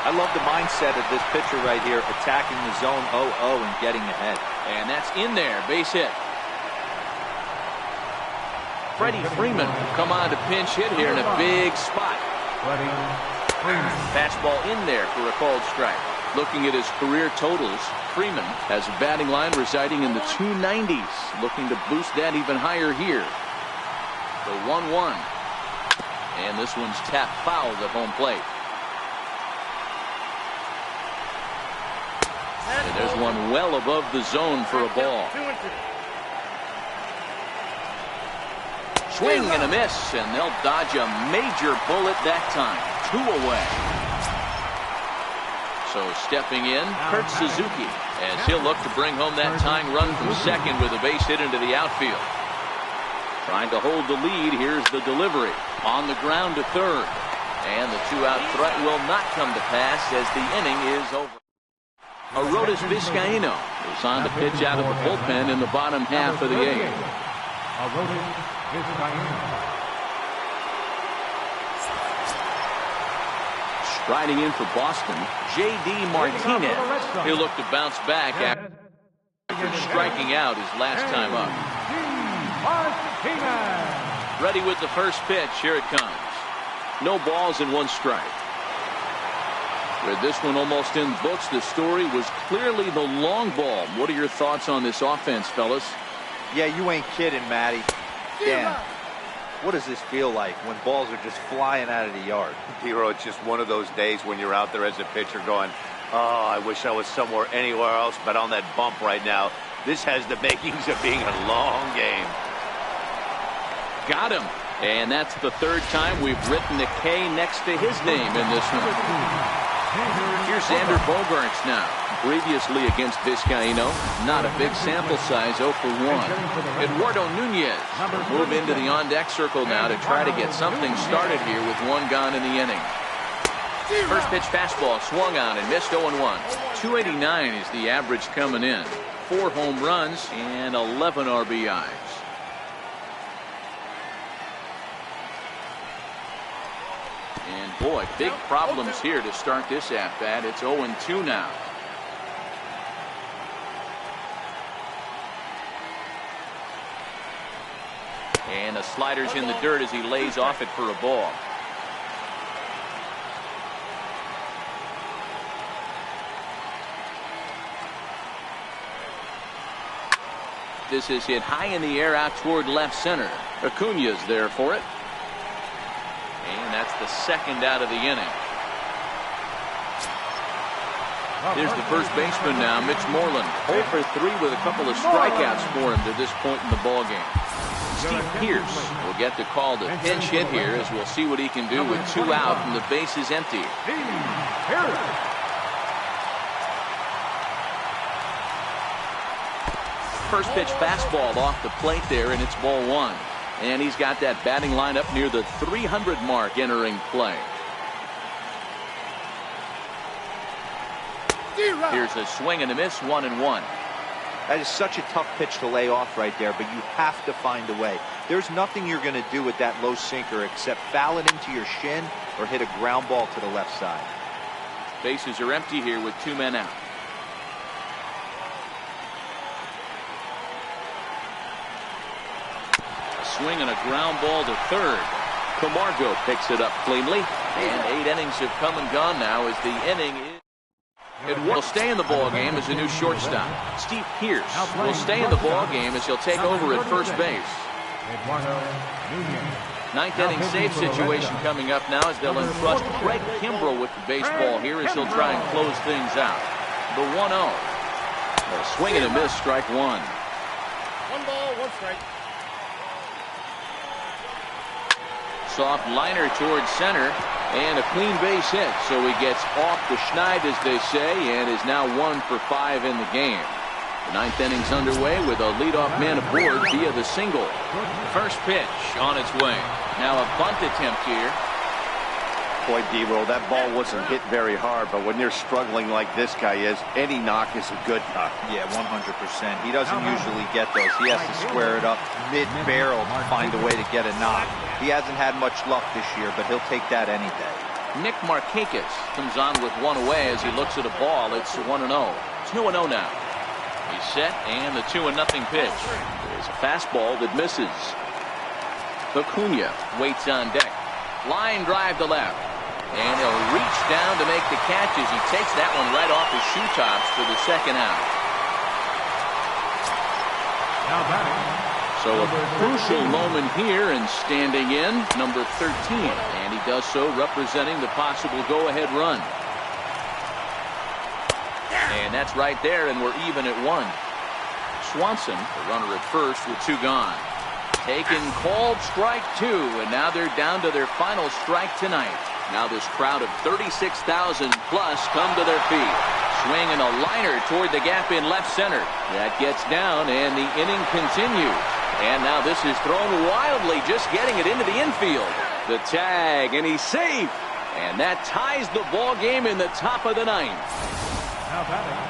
I love the mindset of this pitcher right here, attacking the zone 0-0 and getting ahead. And that's in there, base hit. Freddie Freeman will come on to pinch hit here in a big spot. Fastball in there for a called strike. Looking at his career totals, Freeman has a batting line residing in the 290s. Looking to boost that even higher here. The 1-1. And this one's tapped foul at home plate. And there's one well above the zone for a ball. Swing and a miss, and they'll dodge a major bullet that time. 2 away. So stepping in, Kurt Suzuki, as he'll look to bring home that tying run from second with a base hit into the outfield. Trying to hold the lead. Here's the delivery. On the ground to third. And the 2-out threat will not come to pass as the inning is over. Arodys Vizcaíno is on to pitch out of the bullpen in the bottom half of the 8th. Riding in for Boston, J.D. Martinez. He'll look to bounce back after striking out his last time up. Ready with the first pitch. Here it comes. No balls and 1 strike. With this one almost in books, the story was clearly the long ball. What are your thoughts on this offense, fellas? Yeah, you ain't kidding, Matty. Dan, what does this feel like when balls are just flying out of the yard? Hero, it's just one of those days when you're out there as a pitcher going, oh, I wish I was somewhere anywhere else but on that bump right now. This has the makings of being a long game. Got him. And that's the 3rd time we've written a K next to his name in this one. Here's Xander Bogaerts now. Previously against Vizcaíno, not a big sample size, 0 for 1. Eduardo Nunez will move into the on-deck circle now to try to get something started here with 1 gone in the inning. First pitch fastball swung on and missed 0-1. 289 is the average coming in. 4 home runs and 11 RBIs. And boy, big problems here to start this at-bat. It's 0-2 now. And the slider's in the dirt as he lays off it for a ball. This is hit high in the air out toward left center. Acuña's there for it. And that's the 2nd out of the inning. Here's the first baseman now, Mitch Moreland. 0 for 3 with a couple of strikeouts for him to this point in the ballgame. Steve Pearce will get the call to pinch hit here as we'll see what he can do with 2 out and the base is empty. First pitch fastball off the plate there, and it's ball 1. And he's got that batting line up near the 300 mark entering play. Here's a swing and a miss, 1-1. That is such a tough pitch to lay off right there, but you have to find a way. There's nothing you're going to do with that low sinker except foul it into your shin or hit a ground ball to the left side. Bases are empty here with 2 men out. Swing and a ground ball to 3rd. Camargo picks it up cleanly, and 8 innings have come and gone now as the inning is. It will stay in the ball game as a new shortstop. Steve Pearce will stay in the ball game as he'll take over at first base. 9th inning save situation coming up now as they'll entrust Craig Kimbrell with the baseball here as he'll try and close things out. The 1-0. A swing and a miss, strike 1. 1 ball, 1 strike. Soft liner towards center and a clean base hit, so he gets off the schneid, as they say, and is now 1 for 5 in the game. The 9th inning's underway with a leadoff man aboard via the single. First pitch on its way. Now a bunt attempt here. Boy, D-Roll, that ball wasn't hit very hard, but when you're struggling like this guy is, any knock is a good knock. Yeah, 100%. He doesn't usually get those. He has to square it up mid-barrel to find a way to get a knock. He hasn't had much luck this year, but he'll take that any day. Nick Markakis comes on with 1 away as he looks at a ball. It's 1-0. It's 2-0 now. He's set, and the 2-0 pitch. There's a fastball that misses. Acuña waits on deck. Line drive to left. And he'll reach down to make the catch as he takes that one right off his shoe tops for the 2nd out. Now batting. So a crucial moment here, and standing in, number 13. And he does so representing the possible go-ahead run. And that's right there, and we're even at 1. Swanson, the runner at first with 2 gone. Taken, called, strike 2, and now they're down to their final strike tonight. Now this crowd of 36,000 plus come to their feet. Swinging a liner toward the gap in left center. That gets down, and the inning continues. And now this is thrown wildly, just getting it into the infield. The tag, and he's safe. And that ties the ball game in the top of the 9th. Now batting.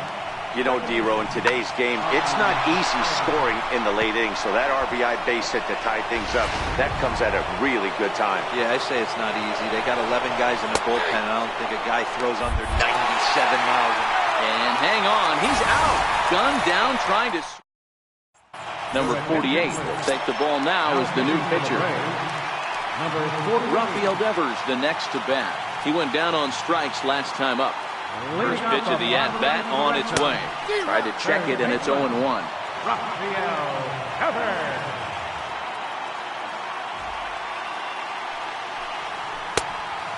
You know, D-Row, in today's game, it's not easy scoring in the late innings, so that RBI base hit to tie things up, that comes at a really good time. Yeah, I say it's not easy. They got 11 guys in the bullpen, and I don't think a guy throws under 97 miles. And hang on, he's out. Gunned down, trying to... Number 48 will take the ball now as the new pitcher. Rafael Devers, the next to bat. He went down on strikes last time up. First pitch of the at-bat on its way. Tried to check it, and it's 0-1.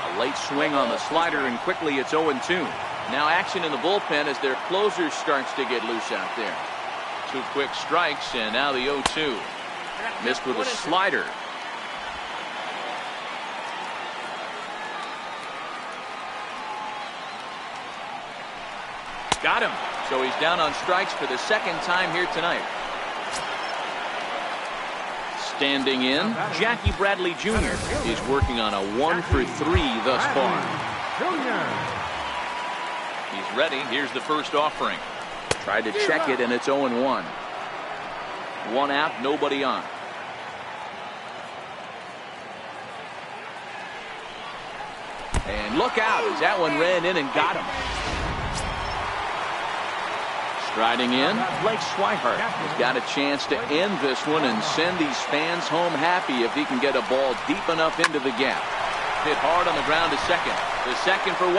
A late swing on the slider, and quickly it's 0-2. Now action in the bullpen as their closer starts to get loose out there. 2 quick strikes, and now the 0-2. Missed with a slider. Got him. So he's down on strikes for the second time here tonight. Standing in, Jackie Bradley Jr. is working on a 1-for-3 thus far. He's ready. Here's the first offering. Tried to check it, and it's 0-1. 1 out, nobody on. And look out as that one ran in and got him. Striding in, Blake Swihart has got a chance to end this one and send these fans home happy if he can get a ball deep enough into the gap. Hit hard on the ground to second. The second for 1.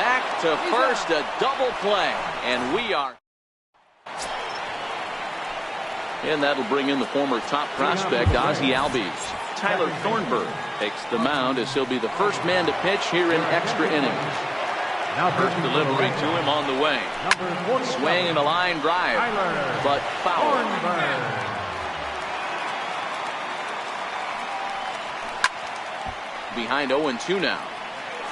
Back to first, a double play. And we are... And that'll bring in the former top prospect, Ozzie Albies. Tyler Thornburg takes the mound as he'll be the first man to pitch here in extra innings. First delivery to him on the way. Swing and a line drive, but foul. Behind 0-2 now.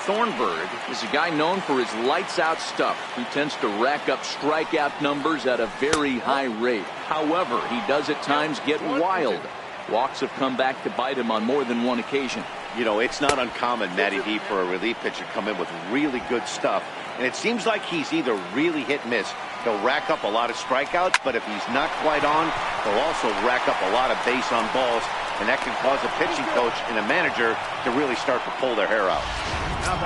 Thornburg is a guy known for his lights-out stuff who tends to rack up strikeout numbers at a very high rate. However, he does at times get wild. Walks have come back to bite him on more than one occasion. You know, it's not uncommon, Matty D, for a relief pitcher to come in with really good stuff. And it seems like he's either really hit and miss. He'll rack up a lot of strikeouts, but if he's not quite on, he'll also rack up a lot of base on balls. And that can cause a pitching coach and a manager to really start to pull their hair out.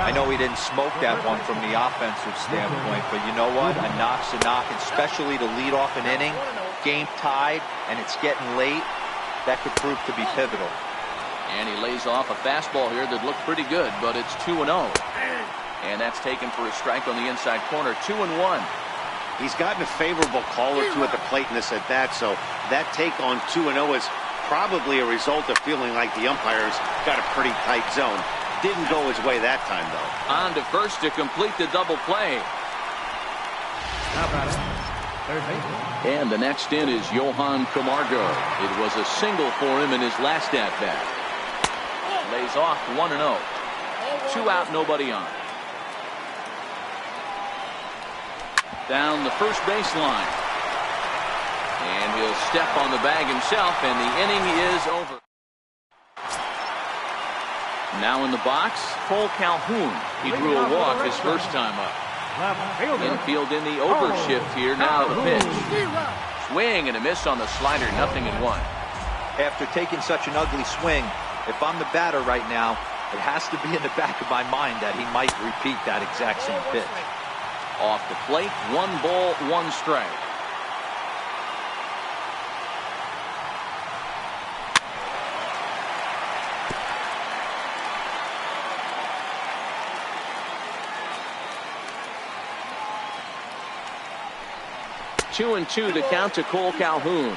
I know he didn't smoke that one from the offensive standpoint, but you know what? A knock's a knock, especially to lead off an inning, game tied, and it's getting late. That could prove to be pivotal. And he lays off a fastball here that looked pretty good, but it's 2-0. And that's taken for a strike on the inside corner. 2-1. He's gotten a favorable call or two at the plate in this at-bat, so that take on 2-0 is probably a result of feeling like the umpires got a pretty tight zone. Didn't go his way that time, though. On to first to complete the double play. And the next in is Johan Camargo. It was a single for him in his last at-bat. Lays off 1-0. 2 out, nobody on. Down the first baseline. And he'll step on the bag himself, and the inning is over. Now in the box, Cole Calhoun. He drew a walk his first time up. Infield in the overshift here. Now the pitch. Swing and a miss on the slider. 0-1. After taking such an ugly swing, if I'm the batter right now, it has to be in the back of my mind that he might repeat that exact same pitch. Off the plate, 1 ball, 1 strike. Two and 2 the count to Cole Calhoun.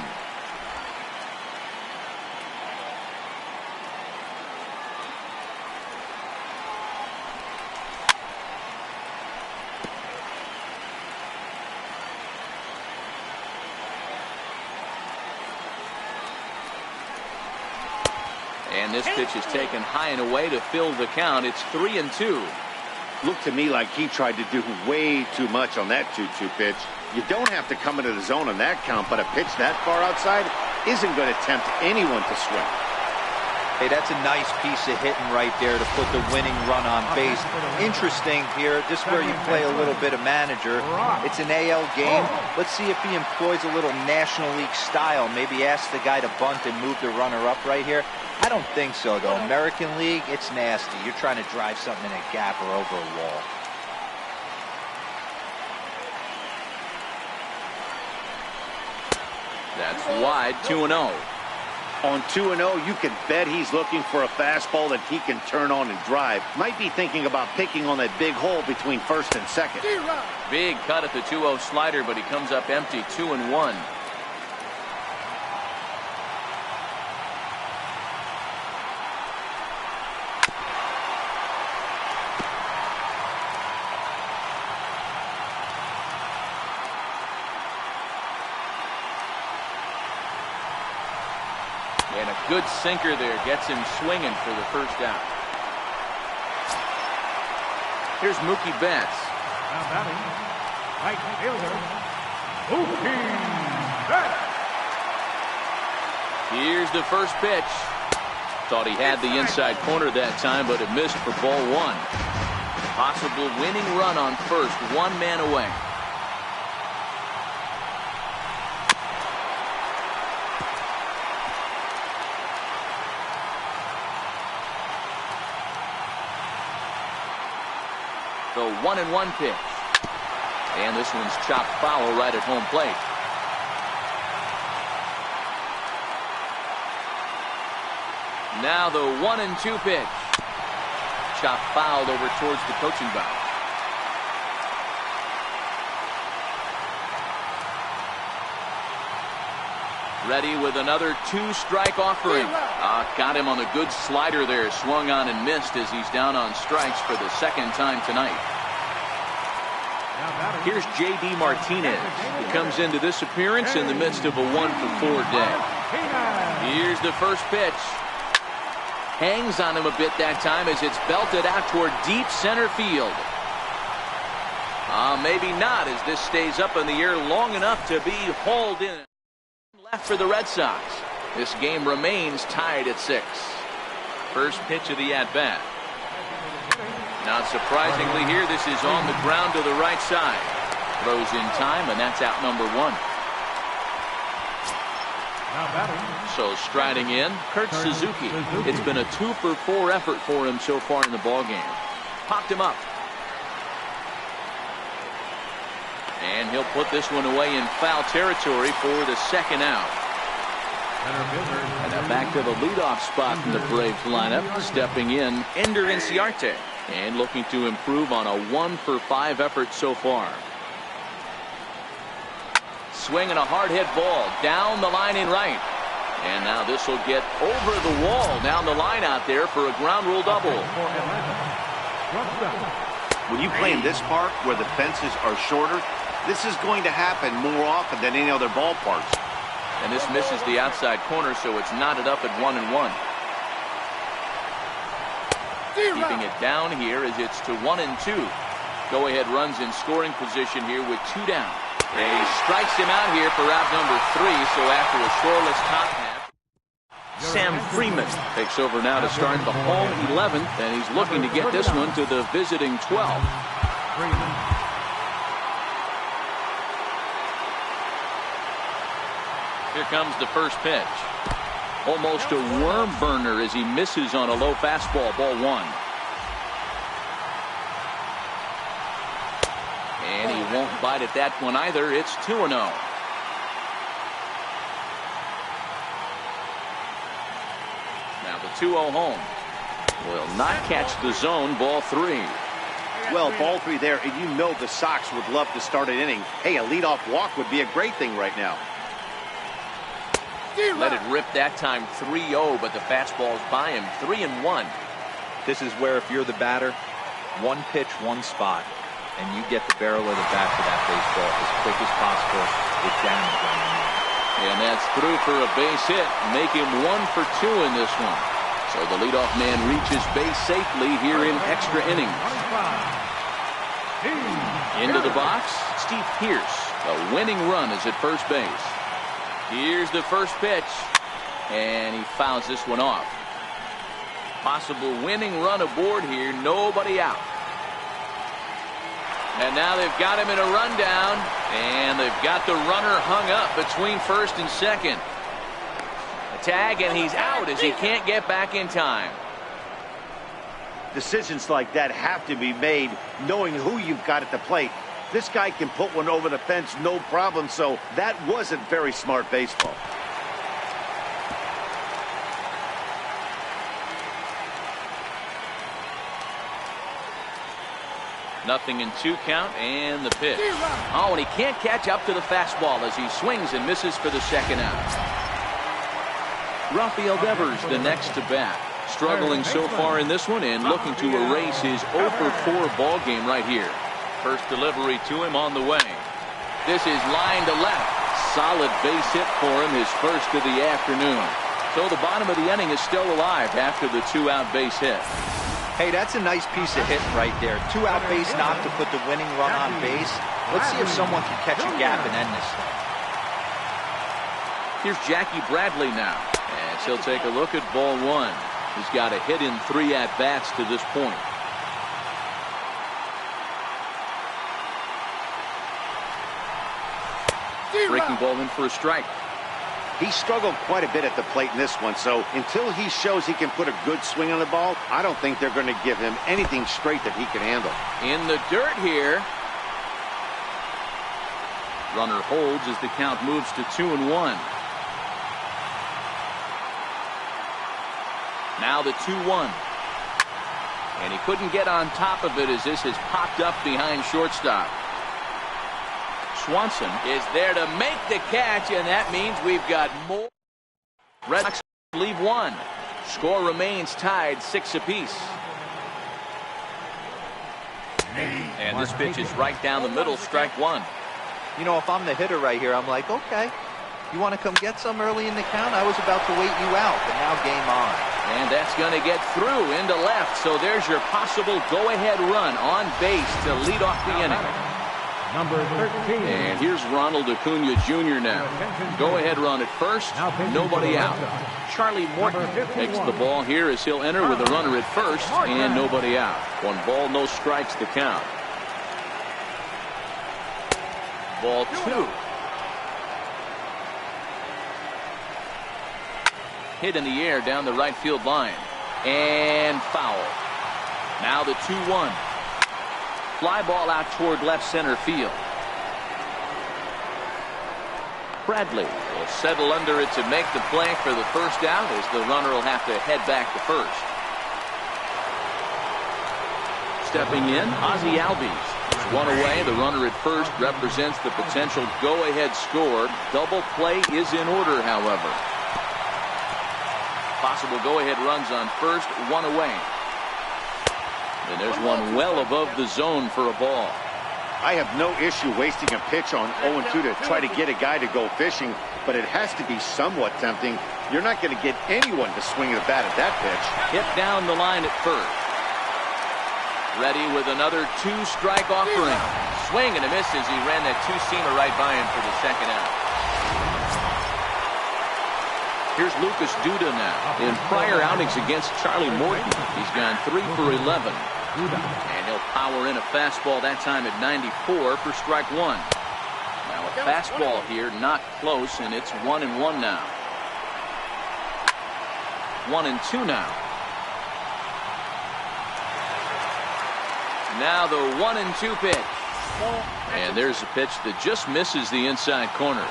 And this pitch is taken high and away to fill the count. It's 3-2. Looked to me like he tried to do way too much on that 2-2 pitch. You don't have to come into the zone on that count, but a pitch that far outside isn't going to tempt anyone to swing. Hey, that's a nice piece of hitting right there to put the winning run on base. Interesting here, just where you play a little bit of manager. It's an AL game. Let's see if he employs a little National League style. Maybe ask the guy to bunt and move the runner up right here. I don't think so, though. American League, it's nasty. You're trying to drive something in a gap or over a wall. That's wide, 2-0. On 2-0, you can bet he's looking for a fastball that he can turn on and drive. Might be thinking about picking on that big hole between first and second. Big cut at the 2-0 slider, but he comes up empty, 2-1. And a good sinker there gets him swinging for the first out. Here's Mookie Betts. Now batting, right fielder, Mookie Betts. Here's the first pitch. Thought he had the inside corner that time, but it missed for ball one. Possible winning run on first, one man away. The 1-1 pitch. And this one's chopped foul right at home plate. Now the 1-2 pitch. Chopped fouled over towards the coaching box. Ready with another two-strike offering. Got him on a good slider there. Swung on and missed as he's down on strikes for the second time tonight. Here's J.D. Martinez. He comes into this appearance in the midst of a 1-for-4 day. Here's the first pitch. Hangs on him a bit that time as it's belted out toward deep center field. Maybe not, as this stays up in the air long enough to be hauled in. Left for the Red Sox. This game remains tied at 6. First pitch of the at-bat. Not surprisingly here, this is on the ground to the right side. Throws in time, and that's out number 1. So striding in, Kurt Suzuki. It's been a 2-for-4 effort for him so far in the ballgame. Popped him up. And he'll put this one away in foul territory for the second out. And now back to the leadoff spot in the Braves lineup. Stepping in, Ender Inciarte. And looking to improve on a 1-for-5 effort so far. Swinging a hard hit ball down the line in right. And now this will get over the wall down the line out there for a ground rule double. When you play in this park where the fences are shorter, this is going to happen more often than any other ballparks. And this misses the outside corner, so it's knotted up at 1-1. Keeping it down here as it's to 1-2. Go-ahead runs in scoring position here with 2 down. And he strikes him out here for out number 3. So after a scoreless top half, Sam Freeman takes over now to start the home 11th, and he's looking to get this one to the visiting 12th. Here comes the first pitch. Almost a worm burner as he misses on a low fastball, ball 1. And he won't bite at that one either. It's 2-0. Now the 2-0 home. Will not catch the zone, ball 3. Well, ball 3 there, and you know the Sox would love to start an inning. Hey, a leadoff walk would be a great thing right now. Let it rip that time, 3-0, but the fastball's by him, 3-1. This is where if you're the batter, one pitch, one spot, and you get the barrel of the bat to that baseball as quick as possible, it's damage on the man. And that's through for a base hit, make him 1 for 2 in this one. So the leadoff man reaches base safely here in extra innings. Into the box, Steve Pearce. A winning run is at first base. Here's the first pitch, and he fouls this one off. Possible winning run aboard here. Nobody out. And now they've got him in a rundown. And they've got the runner hung up between first and second. A tag, and he's out as he can't get back in time. Decisions like that have to be made knowing who you've got at the plate. This guy can put one over the fence, no problem, so that wasn't very smart baseball. Nothing in 2 count, and the pitch. Oh, and he can't catch up to the fastball as he swings and misses for the second out. Rafael Devers, the next to bat. Struggling so far in this one and looking to erase his 0 for 4 ball game right here. First delivery to him on the way. This is line to left. Solid base hit for him, his first of the afternoon. So the bottom of the inning is still alive after the 2-out base hit. Hey, that's a nice piece of hitting right there. 2-out base knock to put the winning run on base. Let's see if someone can catch a gap and end this thing. Here's Jackie Bradley now. And he'll take a look at ball 1. He's got a hit in 3 at-bats to this point. Breaking ball in for a strike. He struggled quite a bit at the plate in this one, so until he shows he can put a good swing on the ball, I don't think they're going to give him anything straight that he can handle. In the dirt here. Runner holds as the count moves to 2-1. Now the 2-1. And he couldn't get on top of it as this has popped up behind shortstop. Swanson is there to make the catch, and that means we've got more. Red Sox leave 1. Score remains tied 6 apiece. And this pitch is right down the middle, strike 1. You know, if I'm the hitter right here, I'm like, okay, you want to come get some early in the count? I was about to wait you out, but now game on. And that's going to get through into left, so there's your possible go-ahead run on base to lead off the inning. Number 13. And here's Ronald Acuna Jr. now. Go-ahead run at first, nobody out. Charlie Morton takes the ball here as he'll enter with a runner at first and nobody out. 1 ball, no strikes to count. Ball 2. Hit in the air down the right field line. And foul. Now the 2-1. Fly ball out toward left center field. Bradley will settle under it to make the play for the first out as the runner will have to head back to first. Stepping in, Ozzie Albies. 1 away. The runner at first represents the potential go-ahead score. Double play is in order, however. Possible go-ahead runs on first, 1 away. And there's one well above the zone for a ball. I have no issue wasting a pitch on 0-2 to try to get a guy to go fishing, but it has to be somewhat tempting. You're not going to get anyone to swing the bat at that pitch. Hit down the line at first. Ready with another 2-strike offering. Swing and a miss as he ran that 2-seamer right by him for the second out. Here's Lucas Duda now. In prior outings against Charlie Morton, he's gone 3 for 11. And he'll power in a fastball that time at 94 for strike 1. Now a fastball here, not close, and it's 1-1 now. 1-2 now. Now the 1-2 pitch. And there's a pitch that just misses the inside corner.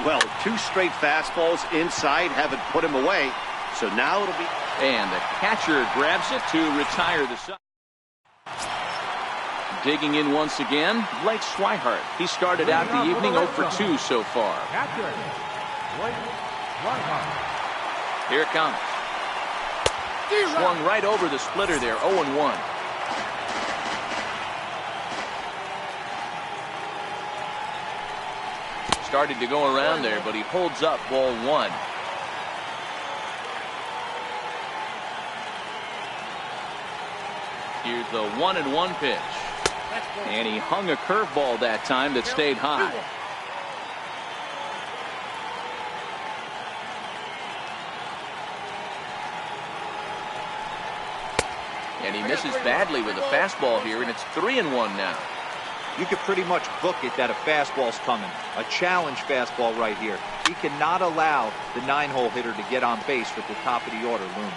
Well, 2 straight fastballs inside haven't put him away. So now it'll be. And the catcher grabs it to retire the side. Digging in once again, Blake Swihart. He started out the evening 0 for 2 so far. Here it comes. Swung right over the splitter there, 0-1. Started to go around there, but he holds up ball 1. Here's the 1-1 pitch. And he hung a curveball that time that stayed high. And he misses badly with a fastball here, and it's 3-1 now. You could pretty much book it that a fastball's coming. A challenge fastball right here. He cannot allow the 9-hole hitter to get on base with the top of the order looming.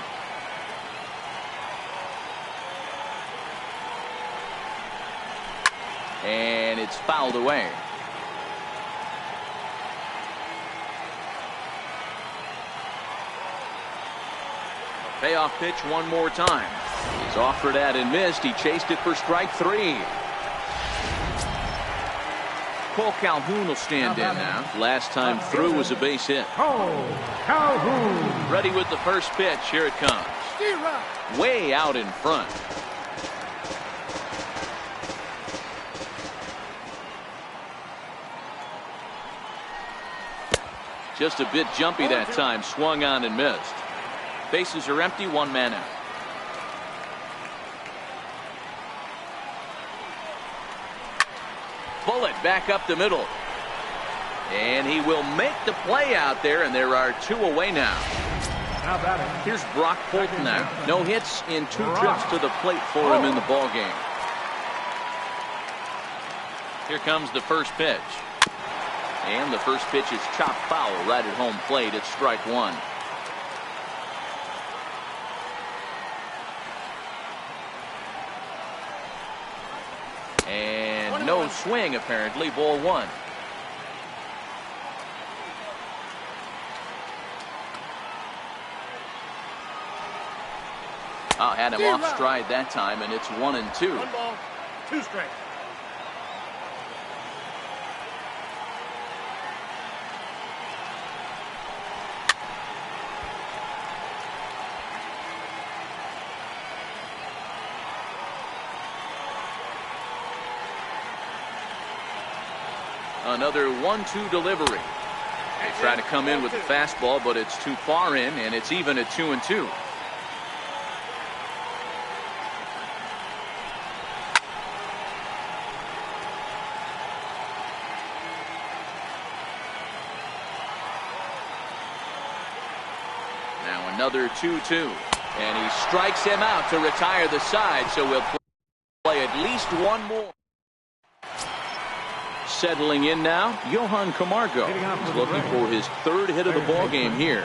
And it's fouled away. Payoff pitch one more time. He's offered at and missed. He chased it for strike 3. Cole Calhoun will stand in now. Last time through was a base hit. Cole Calhoun. Ready with the first pitch. Here it comes. Way out in front. Just a bit jumpy that time. Swung on and missed. Bases are empty. 1 man out. Bullet back up the middle. And he will make the play out there, and there are 2 away now. Here's Brock Polton now. No hits in 2 trips to the plate for him in the ball game. Here comes the first pitch. And the first pitch is chopped foul right at home plate. It's strike 1. And no swing apparently. Ball 1. Had him off stride that time, and it's 1-2. 1 ball, 2 strikes. Another 1-2 delivery. They try to come in with the fastball, but it's too far in, and it's even at 2-2. Now another 2-2, and he strikes him out to retire the side, so we'll play at least 1 more. Settling in now, Johan Camargo is looking for his 3rd hit of the ball game here.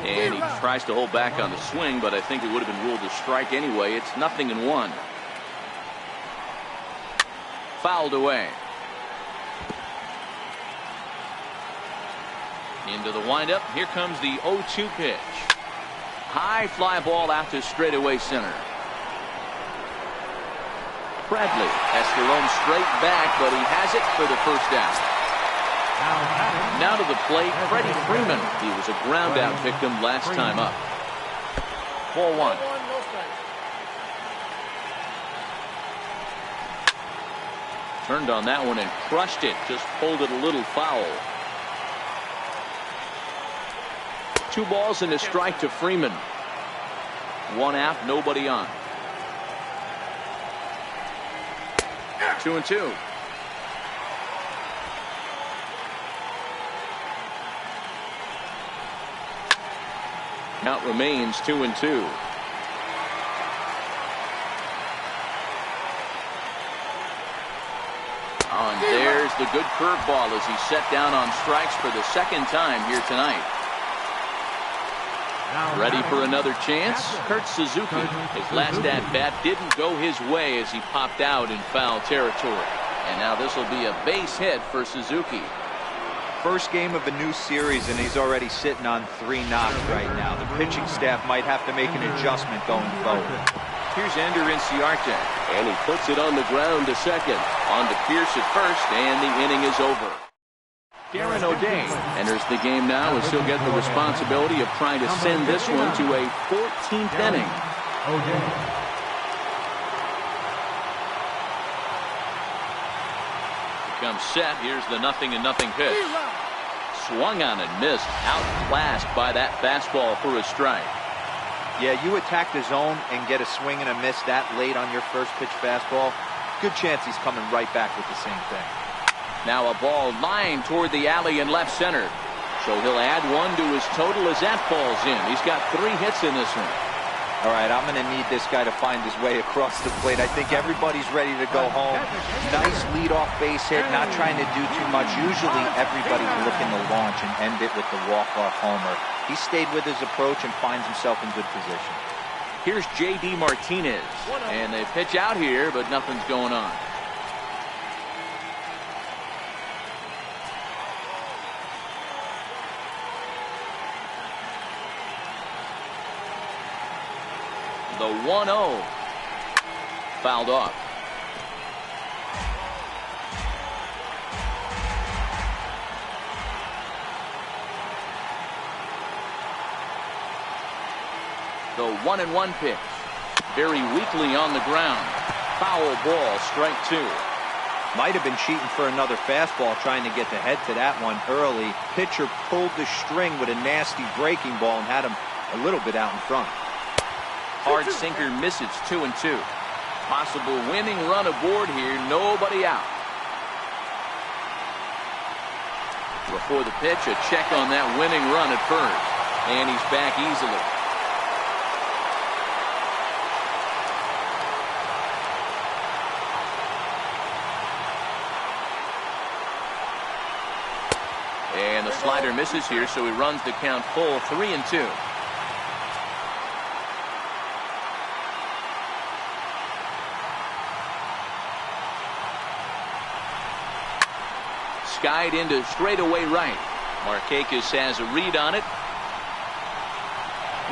And he tries to hold back on the swing, but I think it would have been ruled a strike anyway. It's 0-1. Fouled away. Into the windup. Here comes the 0-2 pitch. High fly ball out to straightaway center. Bradley has to roam straight back, but he has it for the first down. Now to the plate, Freddie Freeman. He was a ground out victim last time up. Ball 1. Turned on that one and crushed it. Just pulled it a little foul. 2 balls and a strike to Freeman. 1 out, nobody on. 2-2. Count remains 2-2. And there's the good curveball as he's set down on strikes for the 2nd time here tonight. Ready for another chance? Kurt Suzuki. His last at-bat didn't go his way as he popped out in foul territory. And now this will be a base hit for Suzuki. First game of a new series, and he's already sitting on 3 knocks right now. The pitching staff might have to make an adjustment going forward. Here's Ender Inciarte, and he puts it on the ground to second. On to Pierce at first, and the inning is over. Darren O'Day enters the game now as he'll get the responsibility of trying to send this one to a 14th inning. Comes set. Here's the 0-0 pitch. Swung on and missed. Outclassed by that fastball for a strike. Yeah, you attack the zone and get a swing and a miss that late on your first pitch fastball. Good chance he's coming right back with the same thing. Now a ball lined toward the alley in left center. So he'll add 1 to his total as that falls in. He's got 3 hits in this one. All right, I'm going to need this guy to find his way across the plate. I think everybody's ready to go home. Nice leadoff base hit, not trying to do too much. Usually everybody's looking to launch and end it with the walk-off homer. He stayed with his approach and finds himself in good position. Here's J.D. Martinez, and they pitch out here, but nothing's going on. The 1-0 fouled off. The 1-1 pitch. Very weakly on the ground. Foul ball, strike 2. Might have been cheating for another fastball, trying to get the head to that one early. Pitcher pulled the string with a nasty breaking ball and had him a little bit out in front. Hard sinker misses, 2-2. Possible winning run aboard here, nobody out. Before the pitch, a check on that winning run at first. And he's back easily. And the slider misses here, so he runs the count full, 3-2. Skied into straightaway right. Markakis has a read on it.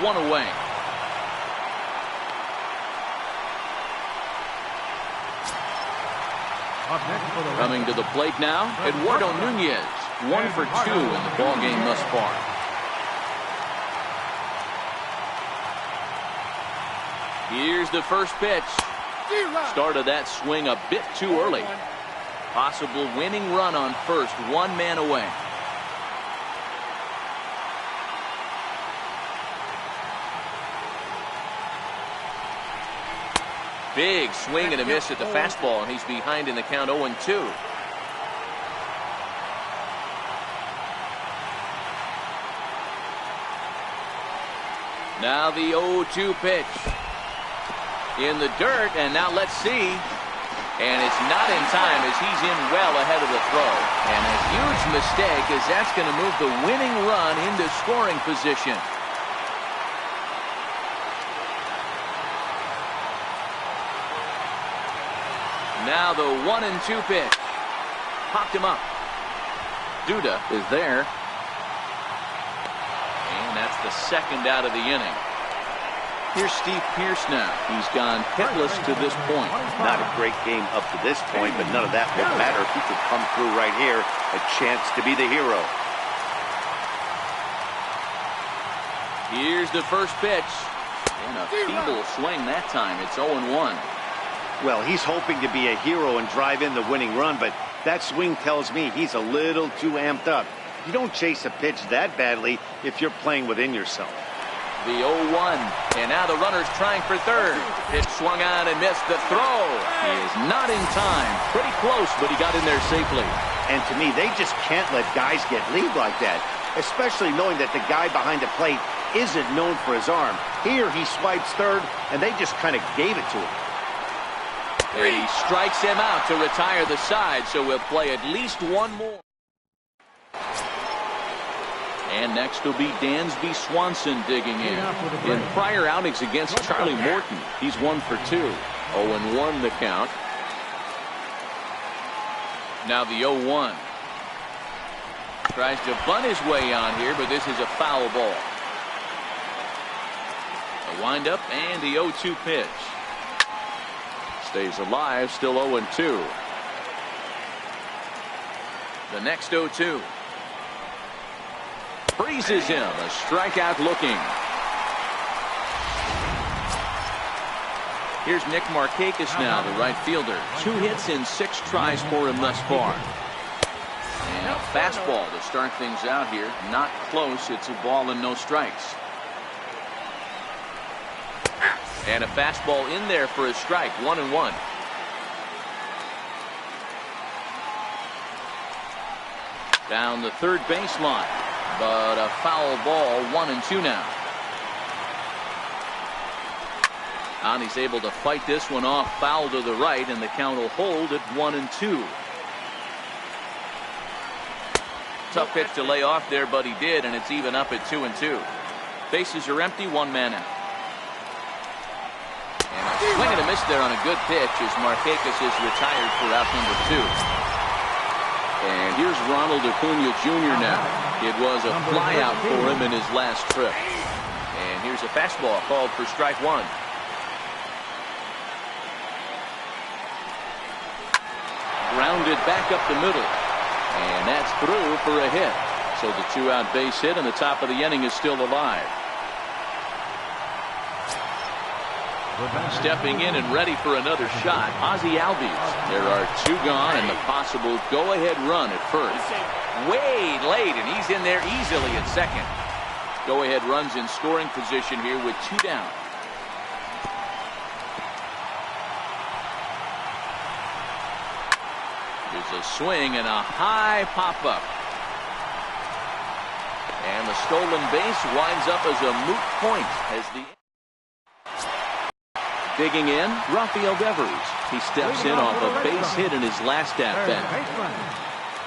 1 away. Coming to the plate now, Eduardo Nunez. 1 for 2 in the ballgame thus far. Here's the first pitch. Started that swing a bit too early. Possible winning run on first, 1 man away. Big swing and a miss at the fastball, and he's behind in the count, 0-2. Now the 0-2 pitch. In the dirt, and now let's see. And it's not in time as he's in well ahead of the throw. And a huge mistake as that's going to move the winning run into scoring position. Now the 1-2 pitch. Popped him up. Duda is there. And that's the second out of the inning. Here's Steve Pearce now. He's gone hitless to this point. Not a great game up to this point, but none of that will matter if he could come through right here. A chance to be the hero. Here's the first pitch. And a feeble swing that time. It's 0-1. Well, he's hoping to be a hero and drive in the winning run, but that swing tells me he's a little too amped up. You don't chase a pitch that badly if you're playing within yourself. The 0-1, and now the runner's trying for third. Pitch swung on and missed. The throw is not in time. Pretty close, but he got in there safely. And to me, they just can't let guys get lead like that, especially knowing that the guy behind the plate isn't known for his arm. Here he swipes third, and they just kind of gave it to him. And he strikes him out to retire the side, so we'll play at least one more. And next will be Dansby Swanson digging in. In prior outings against Charlie Morton, he's 1 for 2. 0-1 the count. Now the 0-1. Tries to bunt his way on here, but this is a foul ball. A windup and the 0-2 pitch. Stays alive, still 0-2. The next 0-2. Freezes him, a strikeout looking. Here's Nick Markakis now, the right fielder. 2 hits in 6 tries for him thus far. And a fastball to start things out here. Not close, it's a ball and no strikes. And a fastball in there for a strike, 1-1. Down the third baseline. But a foul ball, 1-2 now. And he's able to fight this one off, foul to the right, and the count will hold at 1-2. Tough pitch to lay off there, but he did, and it's even up at 2-2. Bases are empty, one man out. And a swing and a miss there on a good pitch as Markakis is retired for out number 2. And here's Ronald Acuna Jr. now. It was a flyout for him in his last trip. And here's a fastball called for strike 1. Grounded back up the middle. And that's through for a hit. So the 2-out base hit, and the top of the inning is still alive. Stepping in and ready for another shot, Ozzie Albies. There are 2 gone and the possible go-ahead run at first. Way late, and he's in there easily at second. Go-ahead runs in scoring position here with 2 down. There's a swing and a high pop-up. And the stolen base winds up as a moot point as the... Digging in, Rafael Devers. He steps in off a base hit in his last at-bat.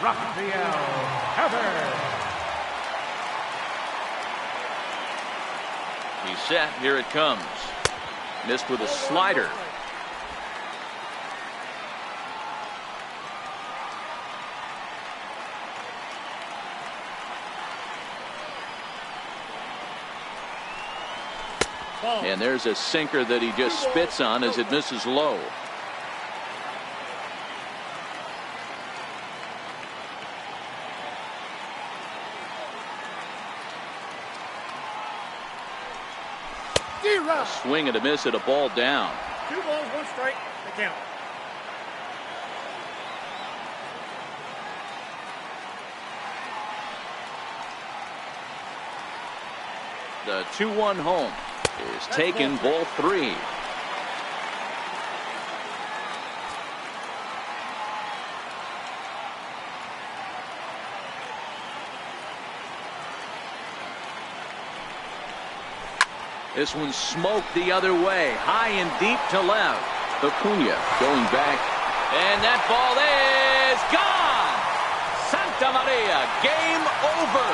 Rafael Devers. He's set. Here it comes. Missed with a slider. And there's a sinker that he just spits on as it misses low. A swing and a miss at a ball down. 2 balls, 1 strike, the count. The 2-1 home is taken, ball 3. This one smoked the other way, high and deep to left. Acuna going back, and that ball is gone. Santa Maria, game over.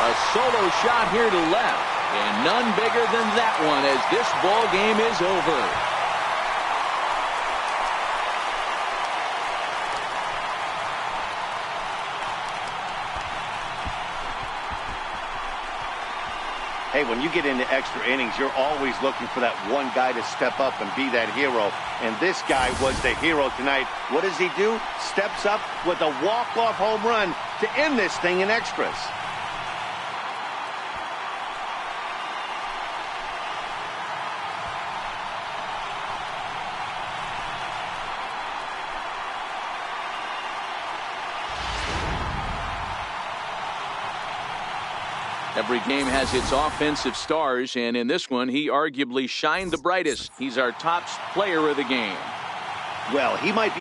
A solo shot here to left, and none bigger than that one as this ball game is over. Hey, when you get into extra innings, you're always looking for that one guy to step up and be that hero. And this guy was the hero tonight. What does he do? Steps up with a walk-off home run to end this thing in extras. Every game has its offensive stars, and in this one, he arguably shined the brightest. He's our top player of the game. Well, he might be